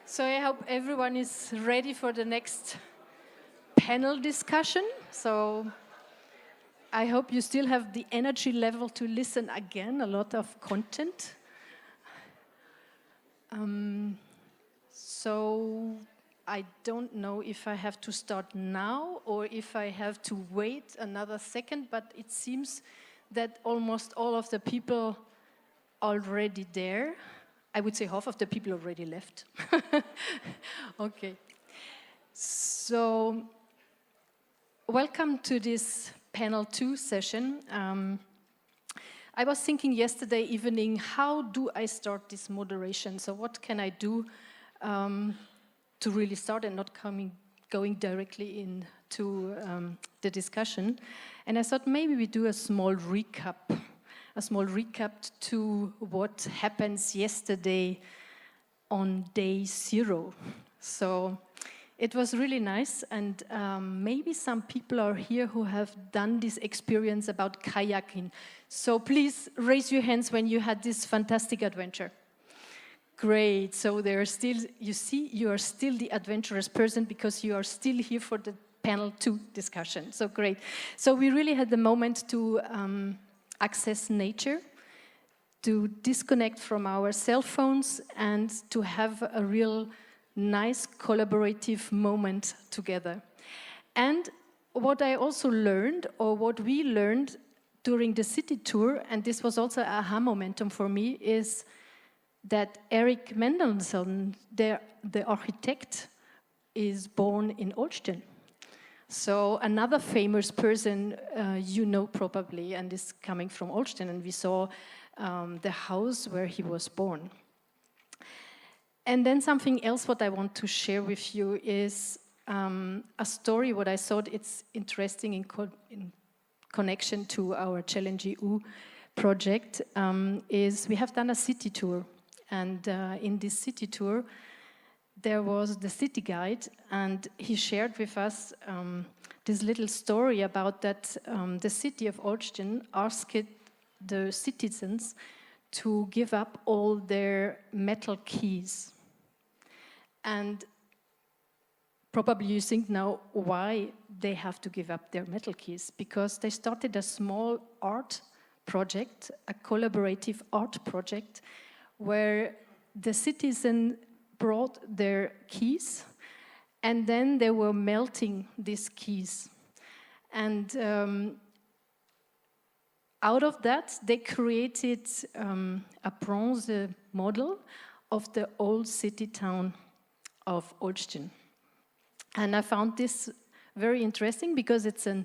So I hope everyone is ready for the next panel discussion. So I hope you still have the energy level to listen again, a lot of content. So I don't know if I have to start now or if I have to wait another second, but it seems that almost all of the people are already there. I would say half of the people already left. Okay. So, welcome to this panel 2 session. I was thinking yesterday evening, how do I start this moderation? So what can I do to really start and not going directly into the discussion? And I thought maybe we do a small recap to what happens yesterday on day 0. So it was really nice, and maybe some people are here who have done this experience about kayaking. So please raise your hands when you had this fantastic adventure. Great, so there are still, you see, you are still the adventurous person because you are still here for the panel 2 discussion. So great. So we really had the moment to access nature, to disconnect from our cell phones, and to have a real nice collaborative moment together. And what I also learned, or what we learned during the city tour, and this was also an aha momentum for me, is that Eric Mendelssohn, the architect, is born in Olsztyn. So another famous person you know probably, and is coming from Olsztyn, and we saw the house where he was born. And then something else what I want to share with you is a story what I thought it's interesting in connection to our ChallengeEU project, is we have done a city tour. And in this city tour, there was the city guide, and he shared with us this little story about that the city of Olsztyn asked the citizens to give up all their metal keys. And probably you think now why they have to give up their metal keys, because they started a small art project, a collaborative art project, where the citizens brought their keys, and then they were melting these keys. And out of that, they created a bronze model of the old city town of Olsztyn. And I found this very interesting because it's a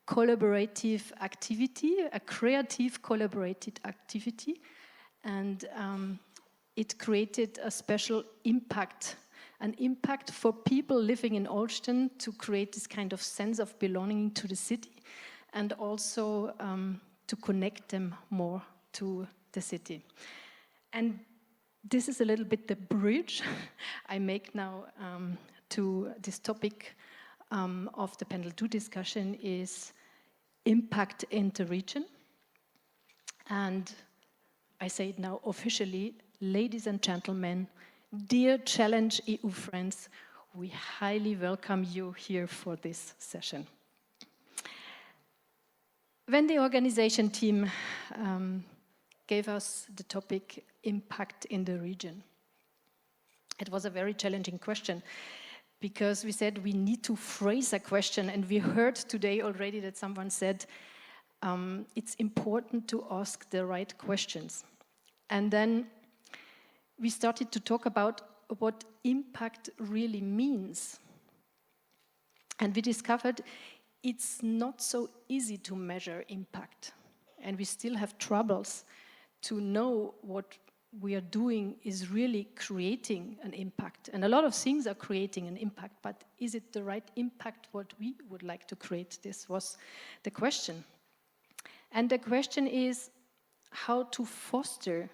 collaborative activity, a creative collaborative activity, and it created a special impact, an impact for people living in Olsztyn to create this kind of sense of belonging to the city, and also to connect them more to the city. And this is a little bit the bridge I make now to this topic of the panel 2 discussion, is impact in the region. And I say it now officially, ladies and gentlemen, dear ChallengeEU friends, we highly welcome you here for this session. When the organization team gave us the topic impact in the region, it was a very challenging question, because we said we need to phrase a question, and we heard today already that someone said it's important to ask the right questions. And then we started to talk about what impact really means. And we discovered it's not so easy to measure impact. And we still have troubles to know what we are doing is really creating an impact. And a lot of things are creating an impact, but is it the right impact what we would like to create? This was the question. And the question is how to foster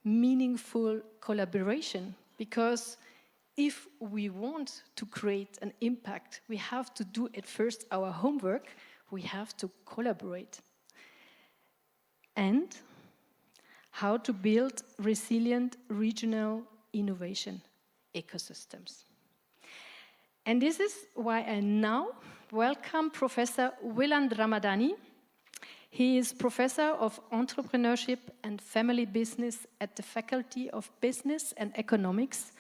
meaningful collaboration, because if we want to create an impact, we have to do at first our homework, we have to collaborate. And how to build resilient regional innovation. ecosystems. And this is why I now welcome Professor Wiland Ramadani. He is Professor of Entrepreneurship and Family Business at the Faculty of Business and Economics,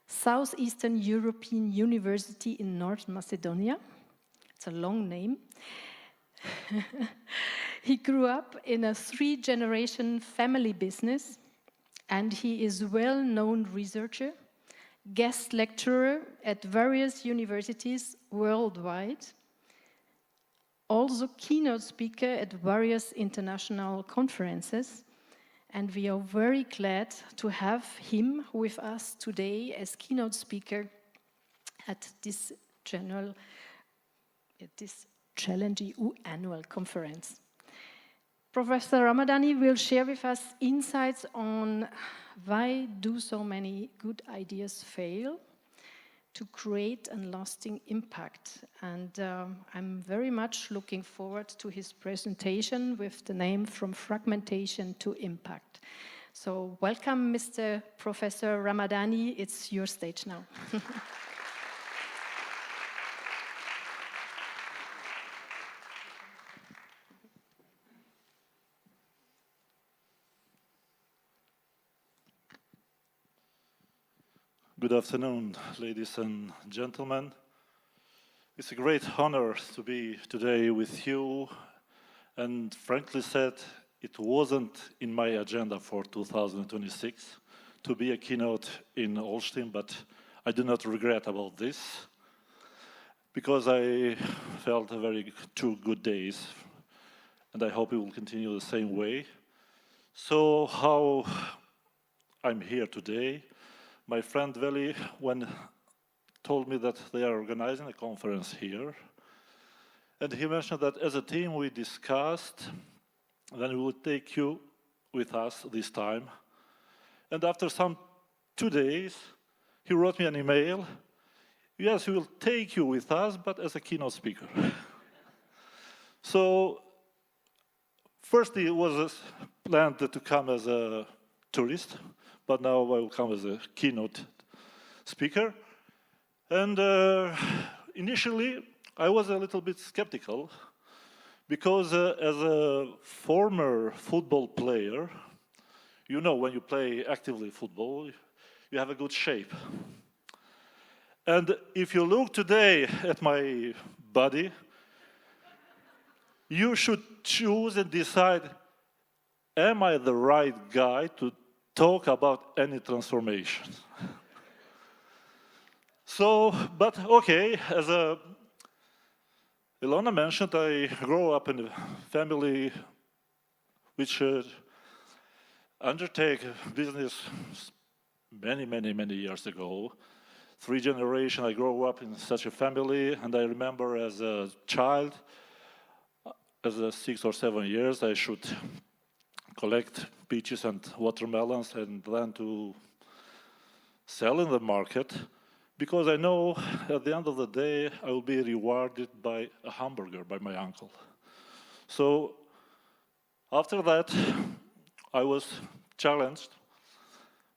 Southeastern European University in North Macedonia. It's a long name. He grew up in a 3-generation family business, and he is a well-known researcher, guest lecturer at various universities worldwide, also keynote speaker at various international conferences, and we are very glad to have him with us today as keynote speaker at this ChallengeEU annual conference. Professor Ramadani will share with us insights on why do so many good ideas fail to create a lasting impact. And I'm very much looking forward to his presentation with the name From Fragmentation to Impact. So welcome, Mr. Professor Ramadani. It's your stage now. Good afternoon, ladies and gentlemen. It's a great honor to be today with you, and frankly said, it wasn't in my agenda for 2026 to be a keynote in Holstein, but I do not regret about this, because I felt two good days, and I hope it will continue the same way. So how I'm here today, my friend Veli, when told me that they are organizing a conference here, and he mentioned that as a team we discussed, then we would take you with us this time. And after some 2 days, he wrote me an email. Yes, we will take you with us, but as a keynote speaker. So, first it was planned to come as a tourist, but now I will come as a keynote speaker. And initially, I was a little bit skeptical, because as a former football player, you know, when you play actively football, you have a good shape. And if you look today at my body, you should choose and decide, am I the right guy to talk about any transformation? So, but okay, as Ilona mentioned, I grew up in a family which undertake business many years ago. 3 generations, I grew up in such a family, and I remember as a child, as a 6 or 7 years, I should collect peaches and watermelons and then to sell in the market, because I know at the end of the day I will be rewarded by a hamburger by my uncle. So after that, I was challenged.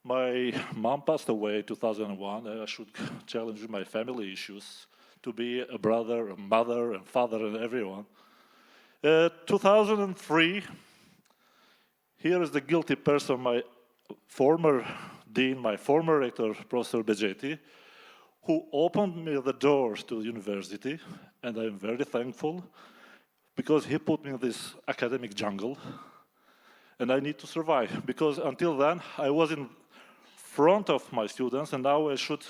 My mom passed away in 2001, and I should challenge my family issues to be a brother, a mother, and father, and everyone. 2003, here is the guilty person, my former dean, my former rector, Professor Begetti, who opened me the doors to the university, and I'm very thankful, because he put me in this academic jungle, and I need to survive, because until then, I was in front of my students, and now I should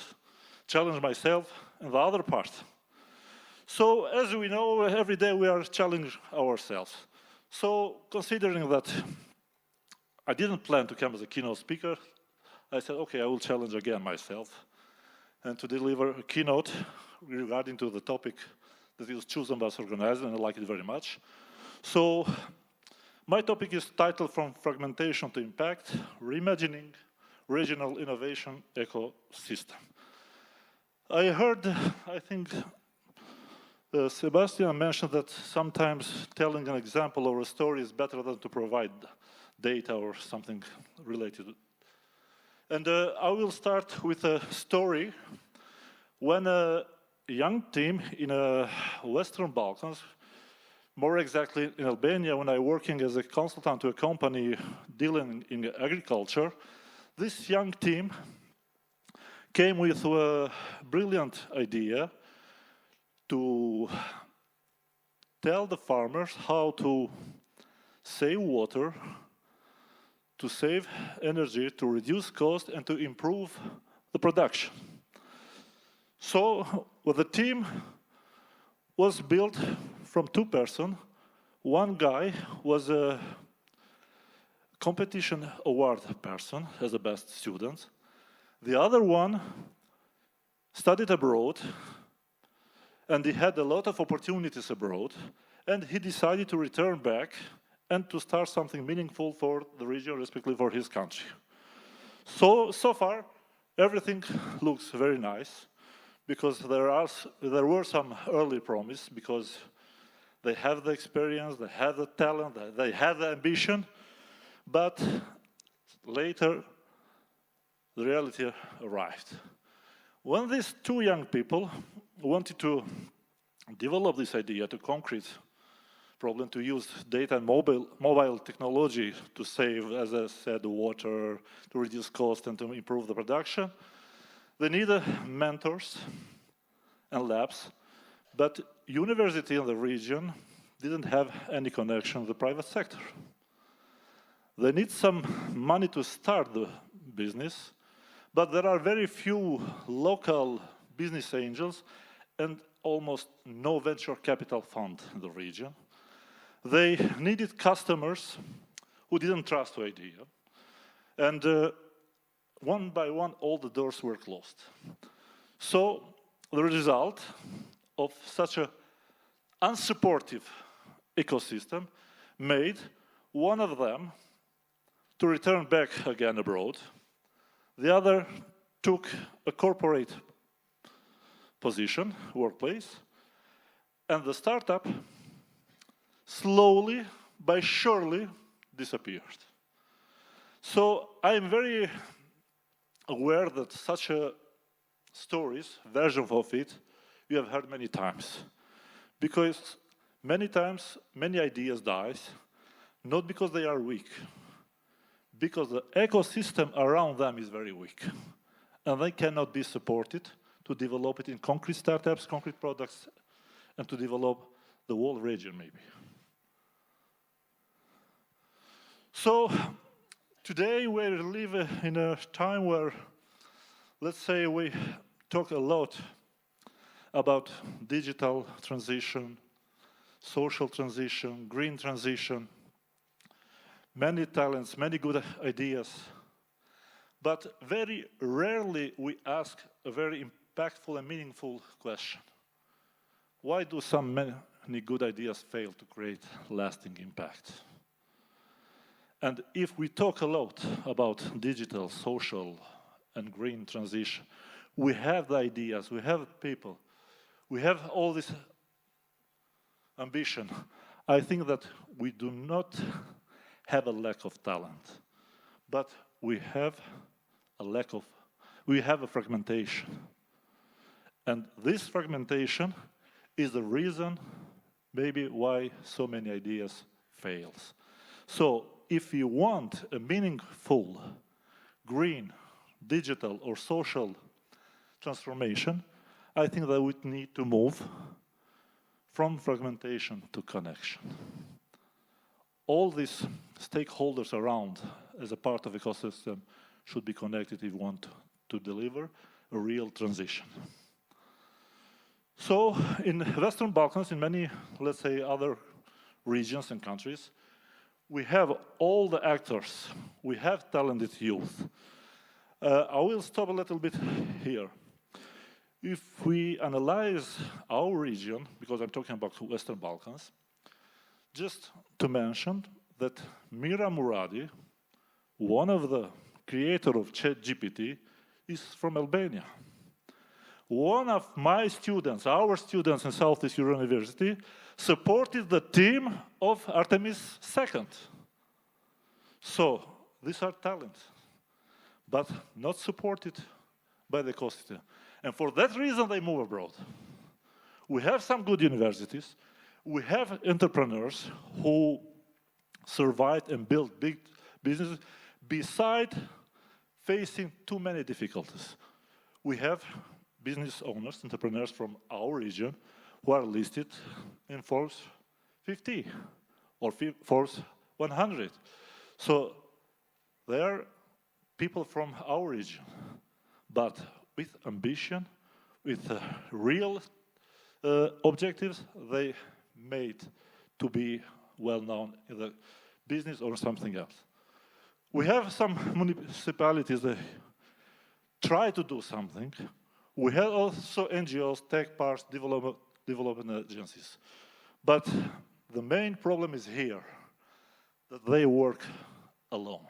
challenge myself in the other part. So, as we know, every day we are challenging ourselves. So, considering that I didn't plan to come as a keynote speaker, I said, okay, I will challenge again myself, and to deliver a keynote regarding to the topic that is chosen by us organizers, and I like it very much. So, my topic is titled From Fragmentation to Impact, Reimagining Regional Innovation Ecosystem. I heard, I think, Sebastian mentioned that sometimes telling an example or a story is better than to provide data or something related. And I will start with a story when a young team in Western Balkans, more exactly in Albania, when I was working as a consultant to a company dealing in agriculture, this young team came with a brilliant idea to tell the farmers how to save water, to save energy, to reduce cost, and to improve the production. So the team was built from two persons. One guy was a competition award person as the best student. The other one studied abroad, and he had a lot of opportunities abroad, and he decided to return back and to start something meaningful for the region, respectively for his country. So far, everything looks very nice, because there were some early promise, because they have the experience, they have the talent, they have the ambition, but later the reality arrived. When these two young people wanted to develop this idea to concrete problem, to use data and mobile technology to save, as I said, water, to reduce cost and to improve the production, they needed mentors and labs, but university in the region didn't have any connection with the private sector. They need some money to start the business, but there are very few local business angels and almost no venture capital fund in the region. They needed customers who didn't trust the idea, and one by one, all the doors were closed. So the result of such an unsupportive ecosystem made one of them to return back again abroad. The other took a corporate position, workplace, and the startup slowly but surely disappeared. So I'm very aware that such a stories, version of it, you have heard many times. Because many times, many ideas die, not because they are weak, because the ecosystem around them is very weak. And they cannot be supported to develop it in concrete startups, concrete products, and to develop the whole region, maybe. So today we live in a time where, let's say, we talk a lot about digital transition, social transition, green transition, many talents, many good ideas, but very rarely we ask a very impactful and meaningful question. Why do so many good ideas fail to create lasting impact? And if we talk a lot about digital, social, and green transition, we have the ideas, we have people, we have all this ambition. I think that we do not have a lack of talent, but we have a fragmentation. And this fragmentation is the reason maybe why so many ideas fail. So if you want a meaningful green, digital or social transformation, I think that we need to move from fragmentation to connection. All these stakeholders around as a part of the ecosystem should be connected if we want to deliver a real transition. So in Western Balkans, in many, let's say, other regions and countries, we have all the actors, we have talented youth. I will stop a little bit here. If we analyze our region, because I'm talking about Western Balkans, just to mention that Mira Muradi, one of the creators of ChatGPT, is from Albania. One of my students, our students in Southeast University, supported the team of Artemis II. So these are talents. but not supported by the ecosystem. And for that reason, they move abroad. We have some good universities. We have entrepreneurs who survived and built big businesses beside facing too many difficulties. We have business owners, entrepreneurs from our region who are listed in Forbes 50 or Forbes 100. So they are people from our region, but with ambition, with real objectives they made to be well known in the business or something else. We have some municipalities that try to do something. We have also NGOs, tech parks, development agencies. But the main problem is here, that they work alone.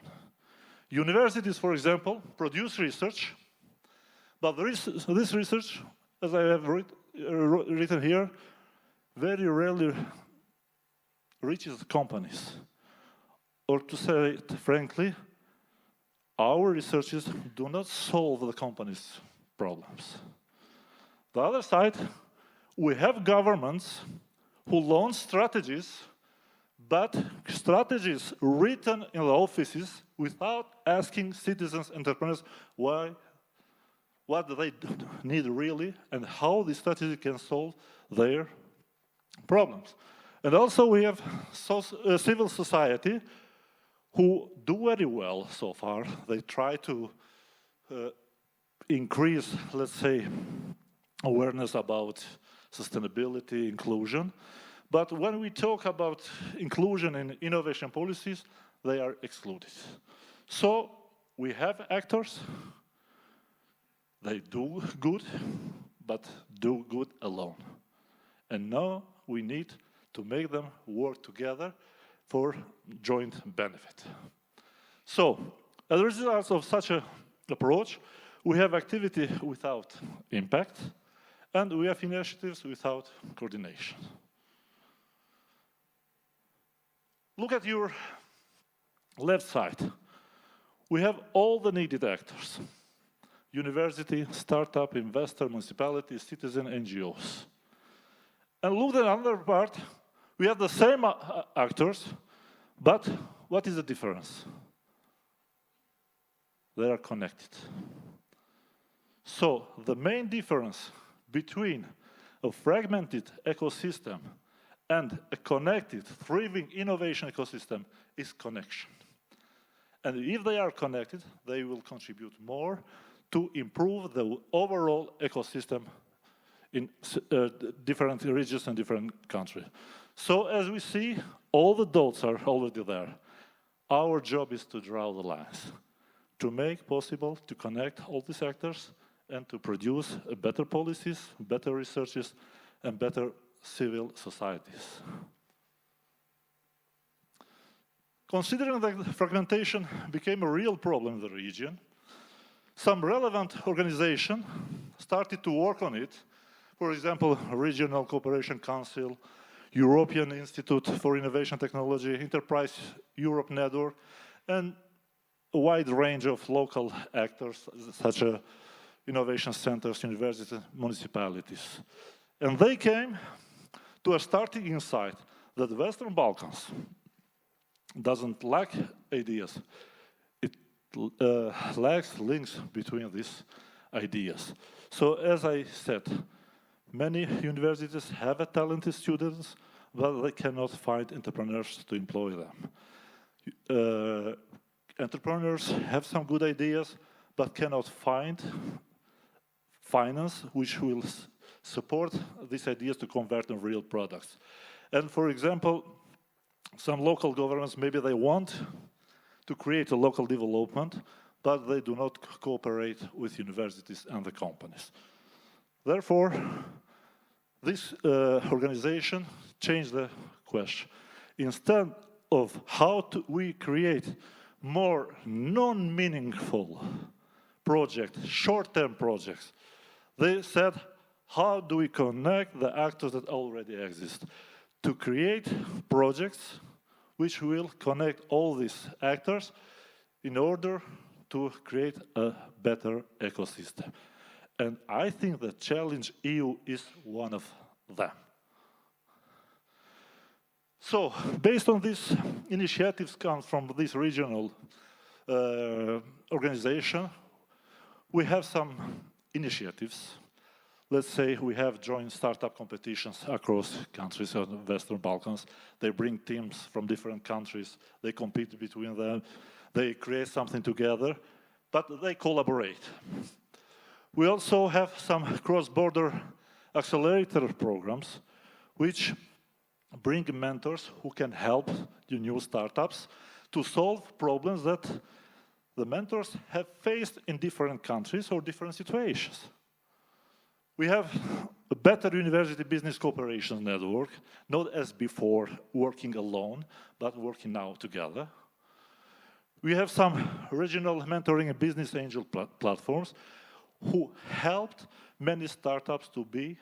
Universities, for example, produce research, but this research, as I have written here, very rarely reaches companies. Or to say it frankly, our researchers do not solve the company's problems. The other side, we have governments who launch strategies, but strategies written in the offices without asking citizens, entrepreneurs, what do they need really, and how this strategy can solve their problems. And also we have civil society who do very well so far. They try to increase, let's say, awareness about sustainability, inclusion. But when we talk about inclusion in innovation policies, they are excluded. So we have actors, they do good, but do good alone. And now we need to make them work together for joint benefit. So, as a result of such an approach, we have activity without impact, and we have initiatives without coordination. Look at your left side. We have all the needed actors: university, startup, investor, municipality, citizen, NGOs. And look at the other part, we have the same actors, but what is the difference? They are connected. So the main difference between a fragmented ecosystem and a connected, thriving innovation ecosystem is connection. And if they are connected, they will contribute more to improve the overall ecosystem in different regions and different countries. So as we see, all the dots are already there. Our job is to draw the lines, to make possible to connect all these actors and to produce better policies, better researches, and better civil societies. Considering that fragmentation became a real problem in the region, some relevant organizations started to work on it. For example, Regional Cooperation Council, European Institute for Innovation Technology, Enterprise Europe Network, and a wide range of local actors, such as innovation centers, universities, municipalities. And they came to a starting insight that the Western Balkans doesn't lack ideas. It lacks links between these ideas. So as I said, many universities have talented students, but they cannot find entrepreneurs to employ them. Entrepreneurs have some good ideas, but cannot find finance which will support these ideas to convert in real products. And for example, some local governments, maybe they want to create a local development, but they do not cooperate with universities and the companies. Therefore, this organization changed the question. Instead of how we create more non-meaningful projects, short-term projects, they said, how do we connect the actors that already exist to create projects which will connect all these actors in order to create a better ecosystem. And I think that ChallengeEU is one of them. So, based on these initiatives come from this regional organization, we have some initiatives. Let's say we have joint startup competitions across countries of the Western Balkans. They bring teams from different countries, they compete between them, they create something together, but they collaborate. We also have some cross-border accelerator programs, which bring mentors who can help the new startups to solve problems that the mentors have faced in different countries or different situations. We have a better university business cooperation network, not as before working alone, but working now together. We have some regional mentoring and business angel platforms who helped many startups to be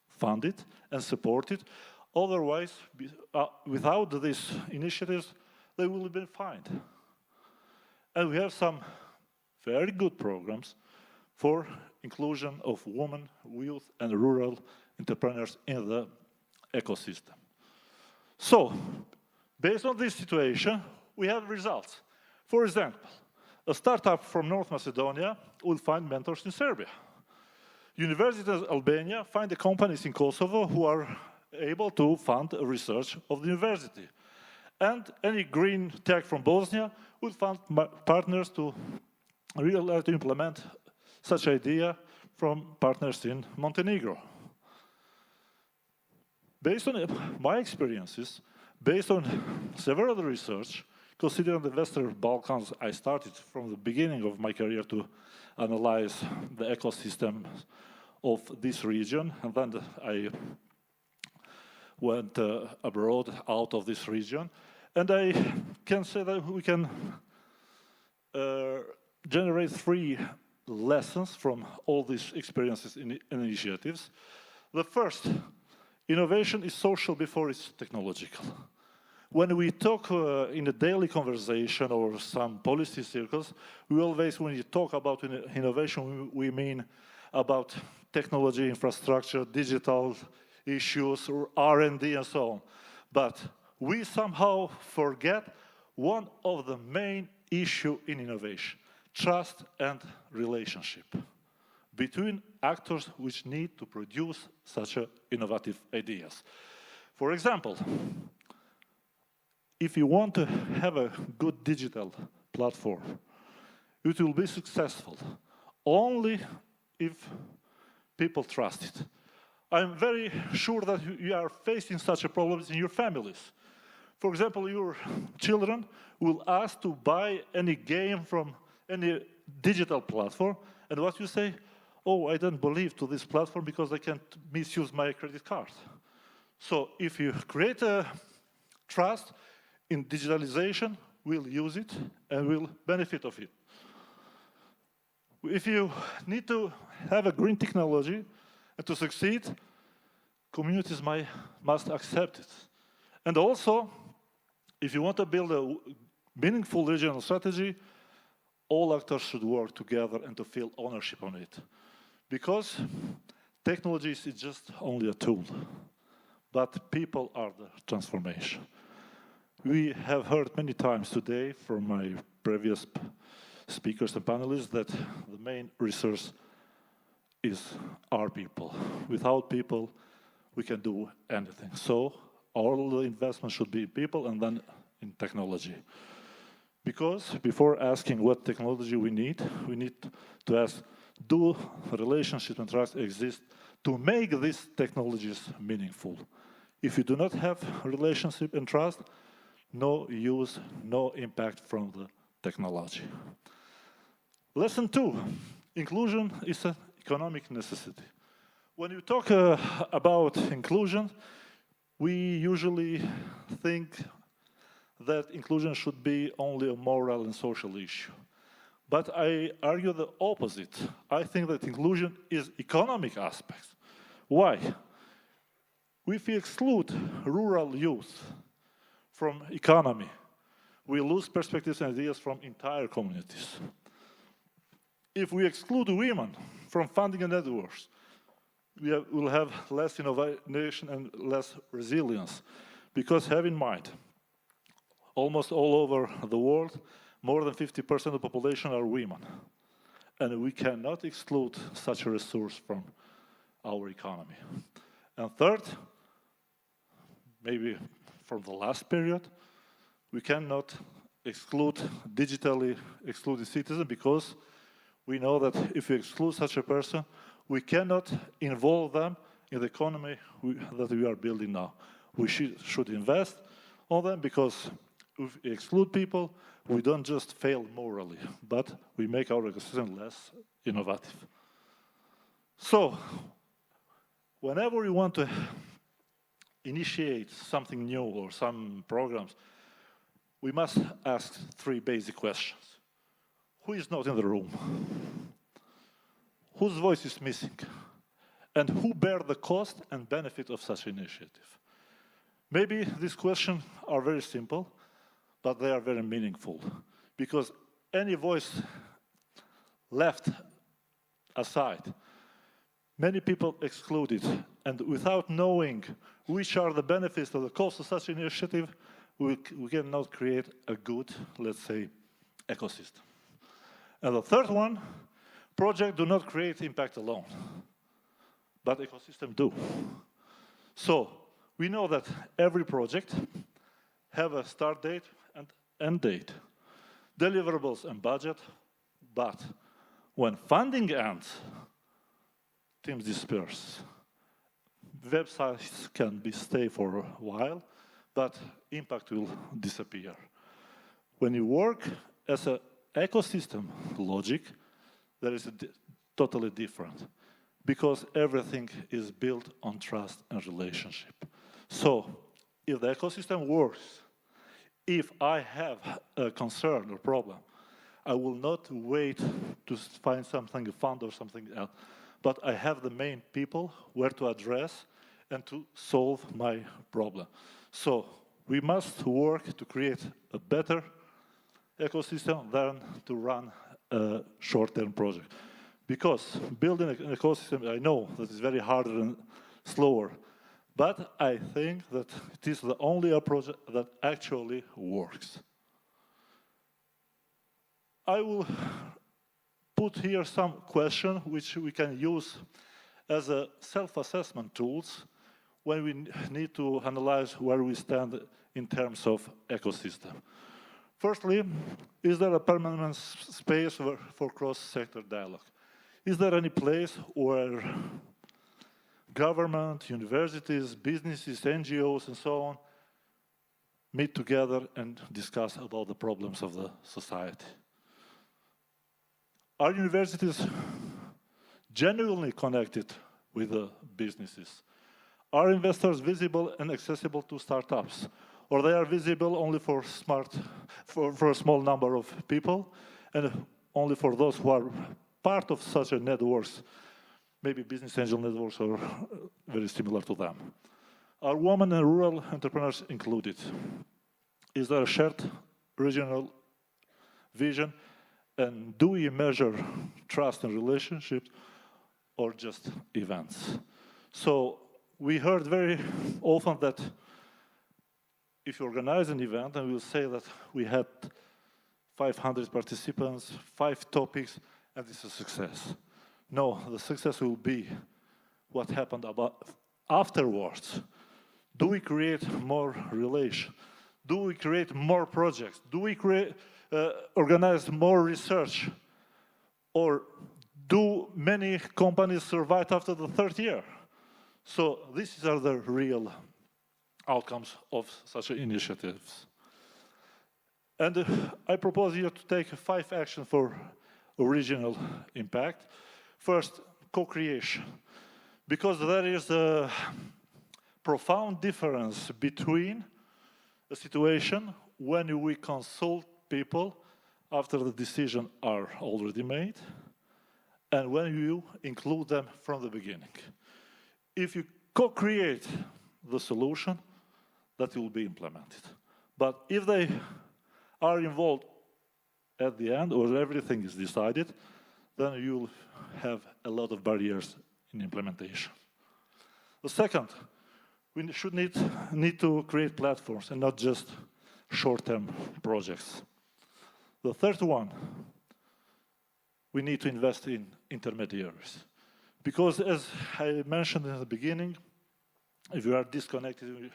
funded and supported. Otherwise, without these initiatives, they will have been fined. And we have some very good programs for inclusion of women, youth, and rural entrepreneurs in the ecosystem. So, based on this situation, we have results. For example, a startup from North Macedonia will find mentors in Serbia. Universities in Albania find the companies in Kosovo who are able to fund research of the university. And any green tech from Bosnia will find partners to really implement such idea from partners in Montenegro. Based on my experiences, based on several research, considering the Western Balkans, I started from the beginning of my career to analyze the ecosystem of this region, and then I went abroad out of this region, and I can say that we can generate 3 lessons from all these experiences and initiatives. The first, innovation is social before it's technological. When we talk in a daily conversation or some policy circles, we always, when you talk about innovation, we mean about technology, infrastructure, digital issues, or R&D and so on. But we somehow forget one of the main issues in innovation: trust and relationship between actors which need to produce such innovative ideas. For example, if you want to have a good digital platform, it will be successful only if people trust it. I'm very sure that you are facing such a problem in your families. For example, your children will ask to buy any game from any digital platform, and what you say, oh, I don't believe to this platform because I can't misuse my credit card. So if you create a trust in digitalization, we'll use it and we'll benefit of it. If you need to have a green technology and to succeed, communities must accept it. And also, if you want to build a meaningful regional strategy, all actors should work together and to feel ownership on it. Because technology is just only a tool, but people are the transformation. We have heard many times today from my previous speakers and panelists that the main resource is our people. Without people, we can do anything. So all the investment should be in people and then in technology. Because before asking what technology we need to ask, do relationships and trust exist to make these technologies meaningful? If you do not have relationship and trust, no use, no impact from the technology. Lesson 2, inclusion is an economic necessity. When you talk about inclusion, we usually think that inclusion should be only a moral and social issue. But I argue the opposite. I think that inclusion is economic aspects. Why? If we exclude rural youth from economy, we lose perspectives and ideas from entire communities. if we exclude women from funding and networks, we'll have less innovation and less resilience. Because have in mind, almost all over the world, more than 50% of the population are women. And we cannot exclude such a resource from our economy. And third, maybe from the last period, we cannot digitally exclude the citizen, because we know that if we exclude such a person, we cannot involve them in the economy that we are building now. We should invest on them, because if we exclude people, we don't just fail morally, but we make our ecosystem less innovative. So, whenever we want to initiate something new or some programs, we must ask 3 basic questions. Who is not in the room? Whose voice is missing? And who bear the cost and benefit of such initiative? Maybe these questions are very simple, but they are very meaningful, because any voice left aside, many people excluded, and without knowing which are the benefits of the cost of such initiative, we cannot create a good, let's say, ecosystem. And the third one, projects do not create impact alone, but ecosystems do. So we know that every project have a start date and end date, deliverables and budget, but when funding ends, teams disperse. Websites can stay for a while, but impact will disappear. When you work as an ecosystem logic, there is totally different, because everything is built on trust and relationship. So, if the ecosystem works, if I have a concern or problem, I will not wait to find something, a fund or something else, but I have the main people where to address and to solve my problem. So we must work to create a better ecosystem than to run a short-term project. Because building an ecosystem, I know that is very harder and slower, but I think that it is the only approach that actually works. I will put here some questions which we can use as a self-assessment tools when we need to analyze where we stand in terms of ecosystem. Firstly, is there a permanent space for cross-sector dialogue? Is there any place where government, universities, businesses, NGOs, and so on meet together and discuss about the problems of the society? Are universities genuinely connected with the businesses? Are investors visible and accessible to startups? Or they are visible only for a small number of people, and only for those who are part of such a networks, maybe business angel networks are very similar to them. Are women and rural entrepreneurs included? Is there a shared regional vision? And do we measure trust and relationships or just events? So we heard very often that if you organize an event and we'll say that we had 500 participants, 5 topics, and it's a success. No, the success will be what happened afterwards. Do we create more relation? Do we create more projects? Do we organize more research? Or do many companies survive after the 3rd year? So these are the real outcomes of such initiatives. And I propose here to take 5 actions for original impact. First, co-creation. Because there is a profound difference between a situation when we consult people after the decisions are already made and when you include them from the beginning. If you co-create the solution, that will be implemented. But if they are involved at the end, or everything is decided, then you'll have a lot of barriers in implementation. The second, we should need to create platforms and not just short-term projects. The third one, we need to invest in intermediaries. Because as I mentioned in the beginning, if you are disconnected,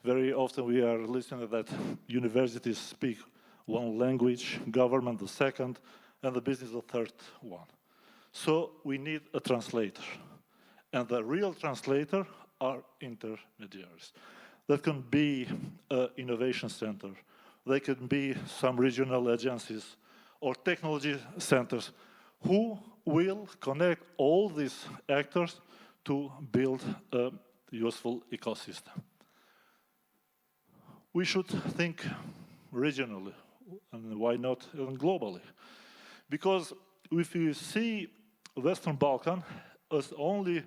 very often we are listening that universities speak one language, government the second, and the business the third one. So we need a translator. And the real translator are intermediaries. That can be an innovation center. They can be some regional agencies or technology centers who will connect all these actors to build a useful ecosystem. We should think regionally, and why not globally? Because if you see Western Balkan as only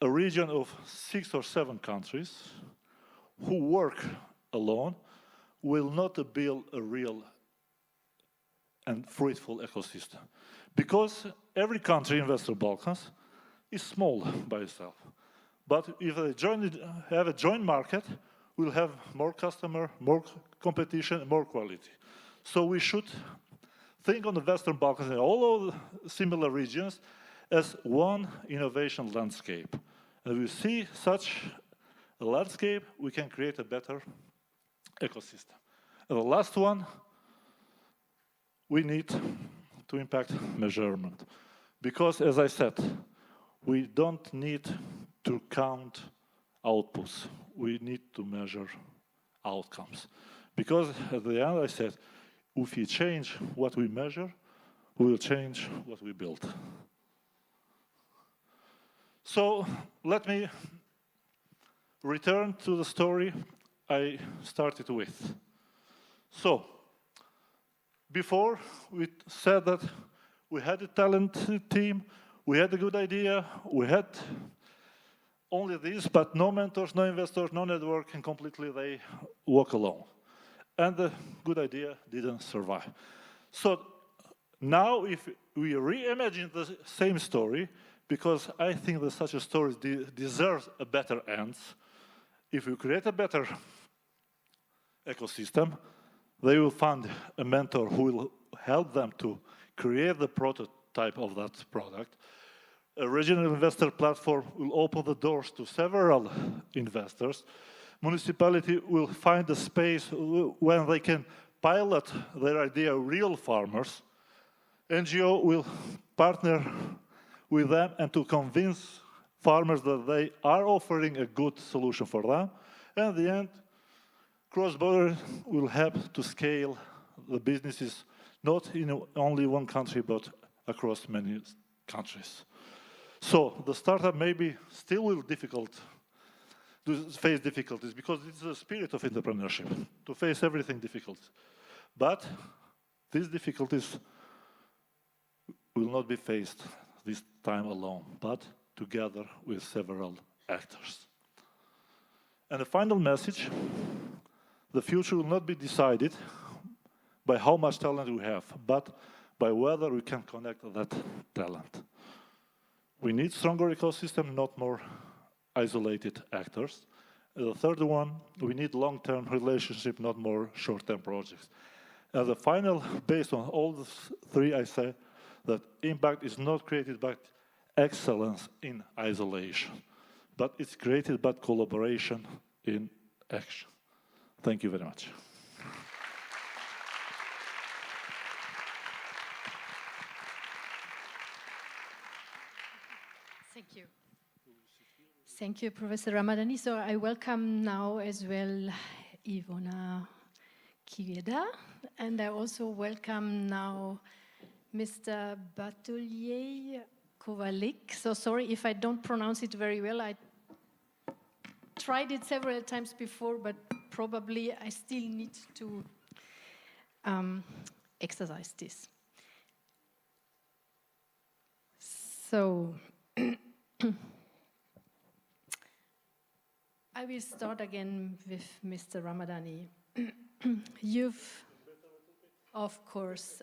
a region of 6 or 7 countries who work alone, will not build a real and fruitful ecosystem. Because every country in Western Balkans is small by itself. But if they have a joint market, we'll have more customer, more competition, more quality. So we should think on the Western Balkans and all of the similar regions as one innovation landscape. And if we see such a landscape, we can create a better ecosystem. And the last one, we need to impact measurement. Because, as I said, we don't need to count outputs. We need to measure outcomes. Because at the end, I said, if we change what we measure, we will change what we build. So let me return to the story I started with. So, before we said that we had a talented team, we had a good idea, we had only this, but no mentors, no investors, no network, and completely they walk alone. And the good idea didn't survive. So now if we reimagine the same story, because I think that such a story deserves a better end, if we create a better ecosystem, they will find a mentor who will help them to create the prototype of that product. A regional investor platform will open the doors to several investors. Municipality will find a space where they can pilot their idea, real farmers. NGO will partner with them and to convince farmers that they are offering a good solution for them. And at the end, cross-border will help to scale the businesses, not in only one country, but across many countries. So the startup maybe still will face difficulties because it's the spirit of entrepreneurship, to face everything difficult. But these difficulties will not be faced this time alone, but together with several actors. And the final message, the future will not be decided by how much talent we have, but by whether we can connect that talent. We need stronger ecosystem, not more isolated actors. And the third one, we need long-term relationship, not more short-term projects. And the final, based on all the three, I say that impact is not created by excellence in isolation, but it's created by collaboration in action. Thank you very much. Thank you. Thank you, Professor Ramadani. So I welcome now as well Ivona Kiveda, and I also welcome now Mr. Batoulier Kovalik. So sorry if I don't pronounce it very well. I tried it several times before, but probably I still need to exercise this. So I will start again with Mr. Ramadani. Of course.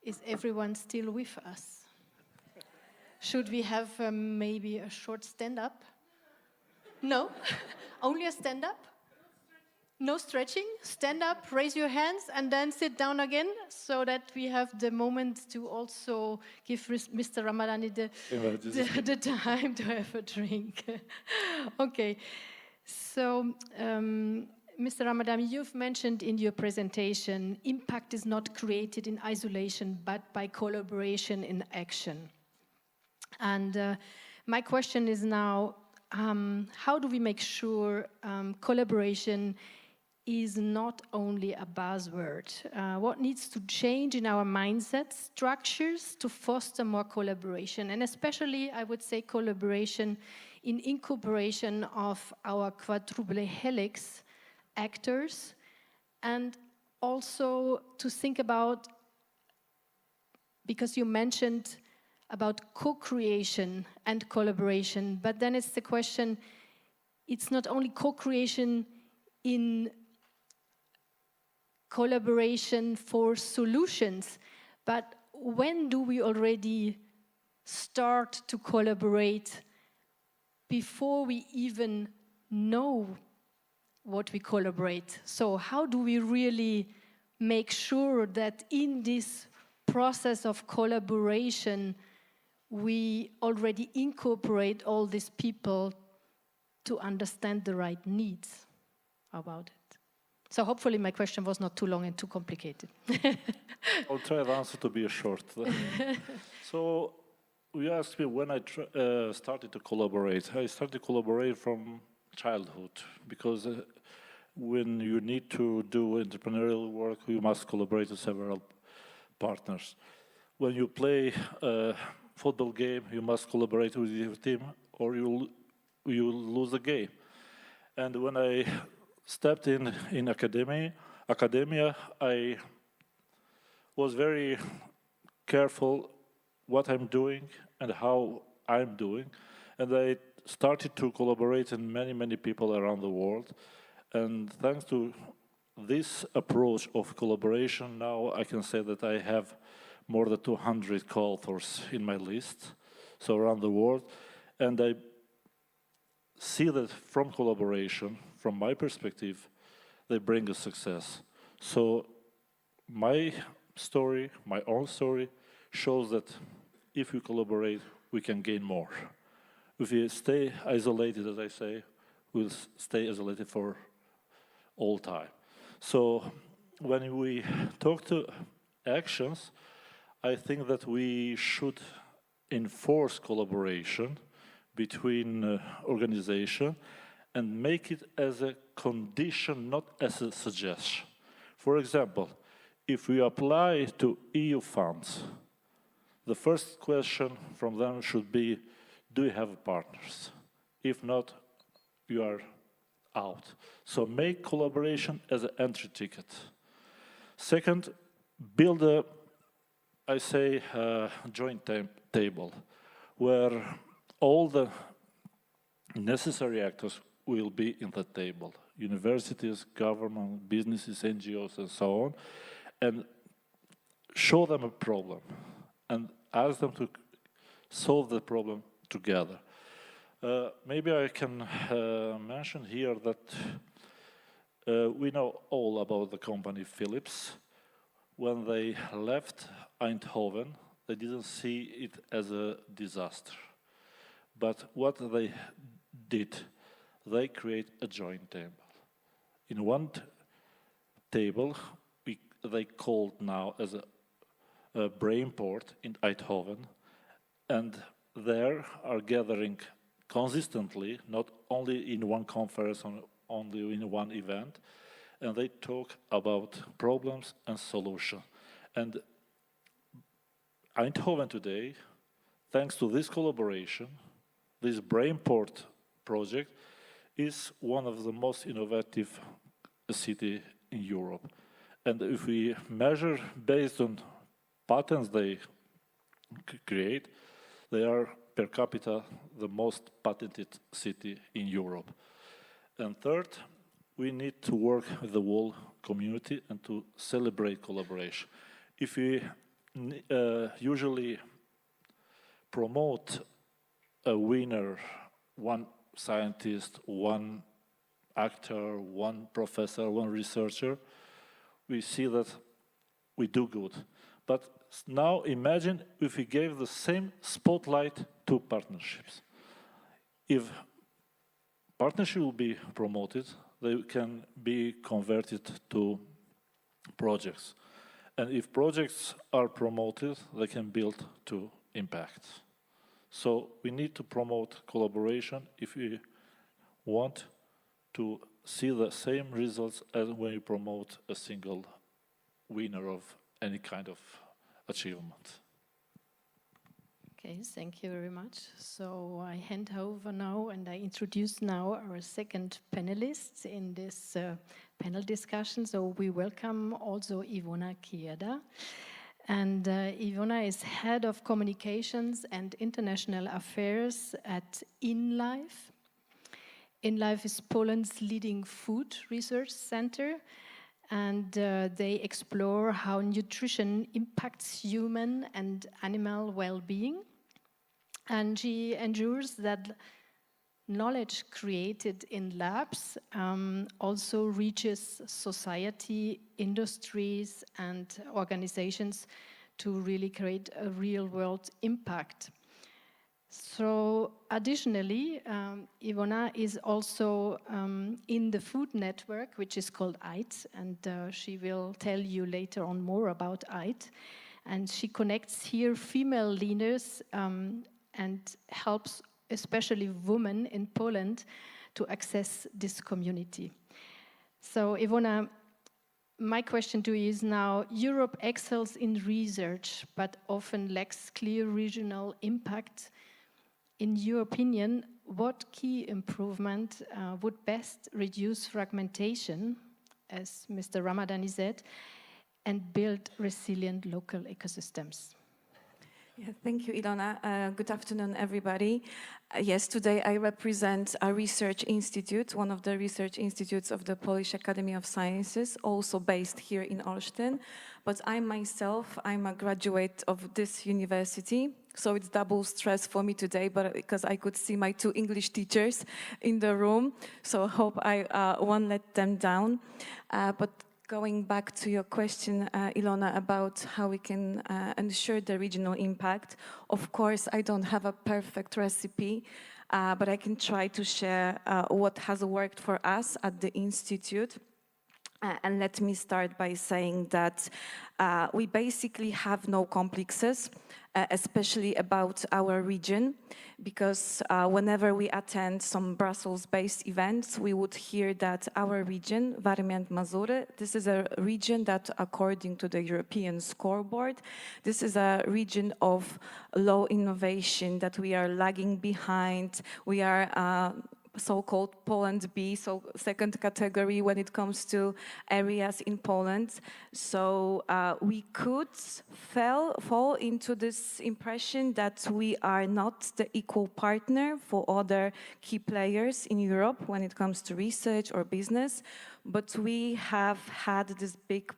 Is everyone still with us? Should we have maybe a short stand-up? No? Only a stand-up? No stretching? Stand up, raise your hands, and then sit down again, so that we have the moment to also give Mr. Ramadani the time to have a drink. Okay. So, Mr. Ramadani, you've mentioned in your presentation, impact is not created in isolation, but by collaboration in action. And my question is now, how do we make sure collaboration is not only a buzzword? What needs to change in our mindset structures to foster more collaboration? And especially, I would say, collaboration in incorporation of our quadruple helix actors, and also to think about, because you mentioned about co-creation and collaboration, but then it's the question, it's not only co-creation in collaboration for solutions, but when do we already start to collaborate before we even know what we collaborate? So how do we really make sure that in this process of collaboration we already incorporate all these people to understand the right needs about it? So hopefully my question was not too long and too complicated. I'll try the answer to be short. So you asked me when I started to collaborate. I started to collaborate from childhood, because when you need to do entrepreneurial work, you must collaborate with several partners. When you play a football game, you must collaborate with your team, or you'll lose the game. And when I stepped in academia, I was very careful what I'm doing and how I'm doing, and I started to collaborate with many people around the world. And thanks to this approach of collaboration, now I can say that I have more than 200 co-authors in my list, so around the world. And I see that from collaboration, from my perspective, they bring us success. So my story, my own story, shows that if we collaborate, we can gain more. If we stay isolated, as I say, we'll stay isolated for all time. So when we talk to actions, I think that we should enforce collaboration between organizations and make it as a condition, not as a suggestion. For example, if we apply to EU funds, the first question from them should be, do you have partners? If not, you are out. So make collaboration as an entry ticket. Second, build a, I say, joint table where all the necessary actors will be in the table. Universities, government, businesses, NGOs, and so on, and show them a problem and ask them to solve the problem together. Maybe I can mention here that we know all about the company Philips. When they left Eindhoven, they didn't see it as a disaster. But what they did, they create a joint table. In one table, they called now as a brain port in Eindhoven, and there are gathering consistently, not only in one conference, only in one event, and they talk about problems and solutions. And Eindhoven today, thanks to this collaboration, this Brainport project, is one of the most innovative cities in Europe. And if we measure based on patents they create, they are per capita the most patented city in Europe. And third, we need to work with the whole community and to celebrate collaboration. If we usually promote a winner, one scientist, one actor, one professor, one researcher, we see that we do good. But now imagine if we gave the same spotlight to partnerships. If partnership will be promoted, they can be converted to projects. And if projects are promoted, they can build to impact. So we need to promote collaboration if we want to see the same results as when you promote a single winner of any kind of achievement. Okay, thank you very much. So I hand over now and I introduce now our second panelists in this panel discussion. So we welcome also Ivona Kieda. And Ivona is Head of Communications and International Affairs at InLife. InLife is Poland's leading food research center, and they explore how nutrition impacts human and animal well-being. And she ensures that knowledge created in labs also reaches society, industries, and organizations to really create a real-world impact. So additionally, Ivona is also in the food network, which is called EIT, and she will tell you later on more about EIT. And she connects here female leaders and helps especially women in Poland to access this community. So Ivona, my question to you is now, Europe excels in research, but often lacks clear regional impact. In your opinion, what key improvement would best reduce fragmentation, as Mr. Ramadani said, and build resilient local ecosystems? Yeah, thank you, Ilona. Good afternoon, everybody. Yes, today I represent a research institute, one of the research institutes of the Polish Academy of Sciences, also based here in Olsztyn. But I'm a graduate of this university, so it's double stress for me today, but because I could see my two English teachers in the room, so I hope I won't let them down. But going back to your question, Ilona, about how we can ensure the regional impact, of course, I don't have a perfect recipe, but I can try to share what has worked for us at the Institute. And let me start by saying that we basically have no complexes, especially about our region, because whenever we attend some Brussels-based events, we would hear that our region, Warmia and Mazury, this is a region that, according to the European scoreboard, this is a region of low innovation, that we are lagging behind, we are so-called Poland B, so second category when it comes to areas in Poland. So we could fall into this impression that we are not the equal partner for other key players in Europe when it comes to research or business. But we have had this big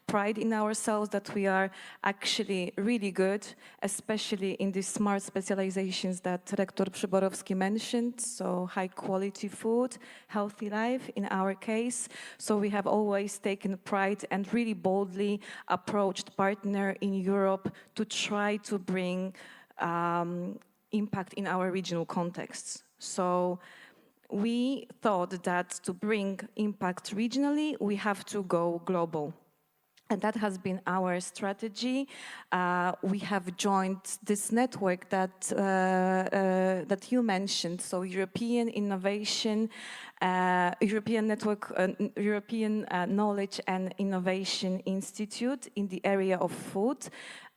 pride in ourselves that we are actually really good, especially in these smart specializations that Rektor Przyborowski mentioned, so high quality food, healthy life in our case. So we have always taken pride and really boldly approached partner in Europe to try to bring impact in our regional contexts. So we thought that to bring impact regionally, we have to go global. And that has been our strategy. We have joined this network that you mentioned, so European Innovation, European Network, European Knowledge and Innovation Institute in the area of food,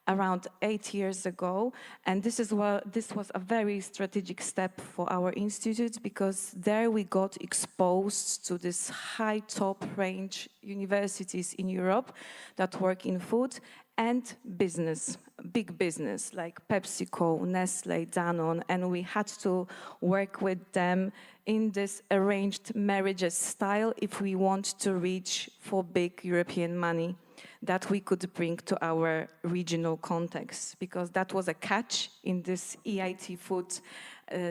around 8 years ago, and this was a very strategic step for our institute, because there we got exposed to this high top range universities in Europe that work in food and business, big business like PepsiCo, Nestle, Danone, and we had to work with them in this arranged marriages style if we want to reach for big European money. that we could bring to our regional context, because that was a catch in this EIT food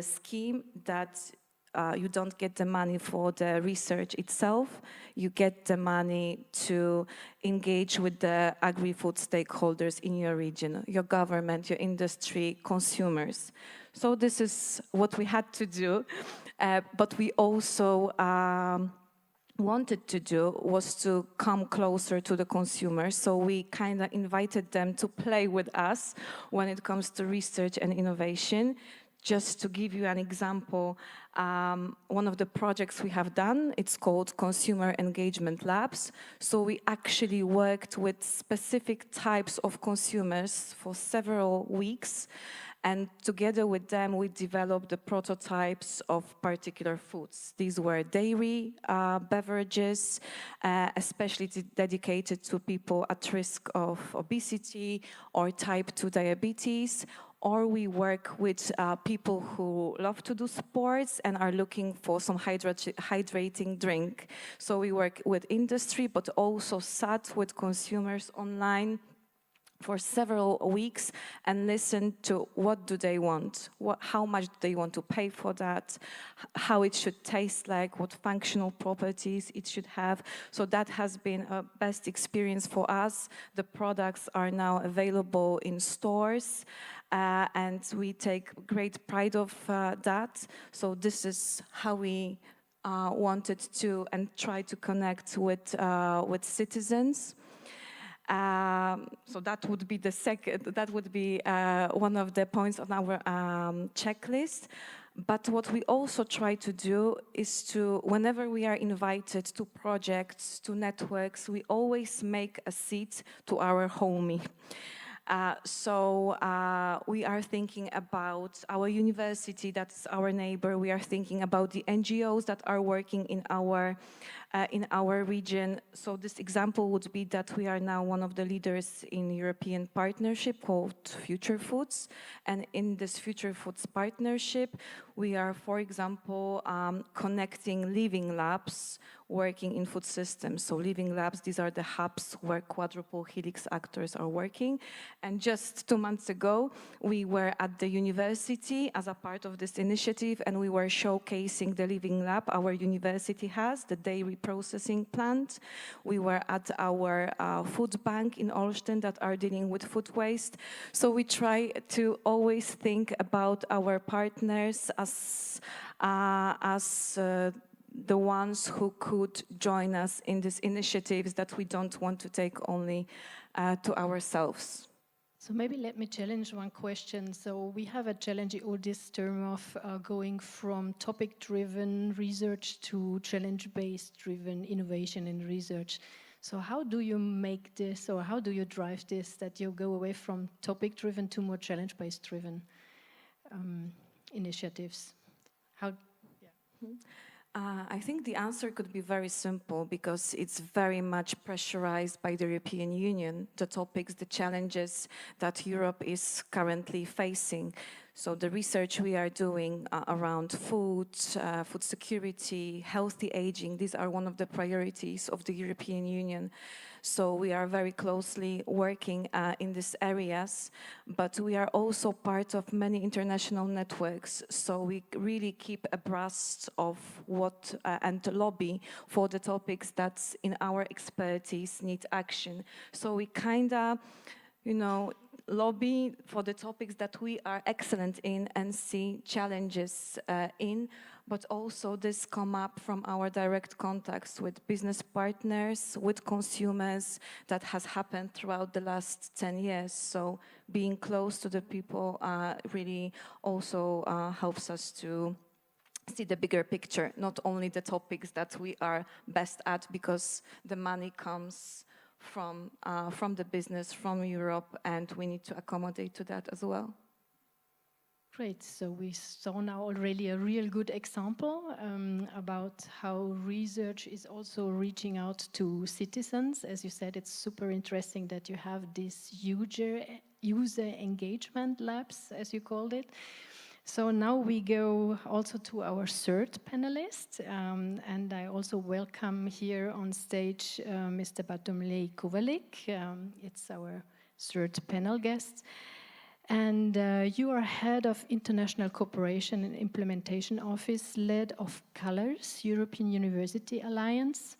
scheme, that you don't get the money for the research itself, you get the money to engage with the agri-food stakeholders in your region, your government, your industry, consumers. So this is what we had to do, but we also wanted to do was to come closer to the consumers. So we kind of invited them to play with us when it comes to research and innovation. Just to give you an example, one of the projects we have done, it's called Consumer Engagement Labs. So we actually worked with specific types of consumers for several weeks. And together with them, we developed the prototypes of particular foods. These were dairy beverages, especially dedicated to people at risk of obesity or type 2 diabetes. Or we work with people who love to do sports and are looking for some hydrating drink. So we work with industry, but also sat with consumers online for several weeks and listen to what do they want, how much do they want to pay for that, how it should taste like, what functional properties it should have. So that has been a best experience for us. The products are now available in stores, and we take great pride of that. So this is how we wanted to and try to connect with citizens. So that would be the second, that would be one of the points on our checklist. But what we also try to do is to, whenever we are invited to projects, to networks, we always make a seat to our homie. So we are thinking about our university, that's our neighbor. We are thinking about the NGOs that are working in our region. So this example would be that we are now one of the leaders in European partnership called Future Foods. And in this Future Foods partnership, we are, for example, connecting living labs working in food systems. So living labs, these are the hubs where quadruple helix actors are working. And just 2 months ago, we were at the university as a part of this initiative, and we were showcasing the living lab our university has, the dairy processing plant. We were at our food bank in Olsztyn that are dealing with food waste. So we try to always think about our partners as the ones who could join us in these initiatives that we don't want to take only to ourselves. So maybe let me challenge one question. So we have at ChallengeEU this term of going from topic-driven research to challenge-based driven innovation and research. So how do you make this, or how do you drive this, that you go away from topic-driven to more challenge-based driven initiatives? How? Yeah. I think the answer could be very simple, because it's very much pressurized by the European Union, the topics, the challenges that Europe is currently facing. So the research we are doing around food, food security, healthy aging, these are one of the priorities of the European Union. So we are very closely working in these areas, but we are also part of many international networks. So we really keep abreast of what and lobby for the topics that in our expertise need action. So we kind of, lobby for the topics that we are excellent in and see challenges in, but also this come up from our direct contacts with business partners, with consumers, that has happened throughout the last 10 years. So being close to the people really also helps us to see the bigger picture, not only the topics that we are best at, because the money comes from the business, from Europe, and we need to accommodate to that as well. Great. So we saw now already a real good example about how research is also reaching out to citizens. As you said, it's super interesting that you have these user engagement labs, as you called it. So now we go also to our third panelist, and I also welcome here on stage Mr. Bartlomiej Kowalik. It's our third panel guest. And you are head of International Cooperation and Implementation Office, led of COLORS, European University Alliance.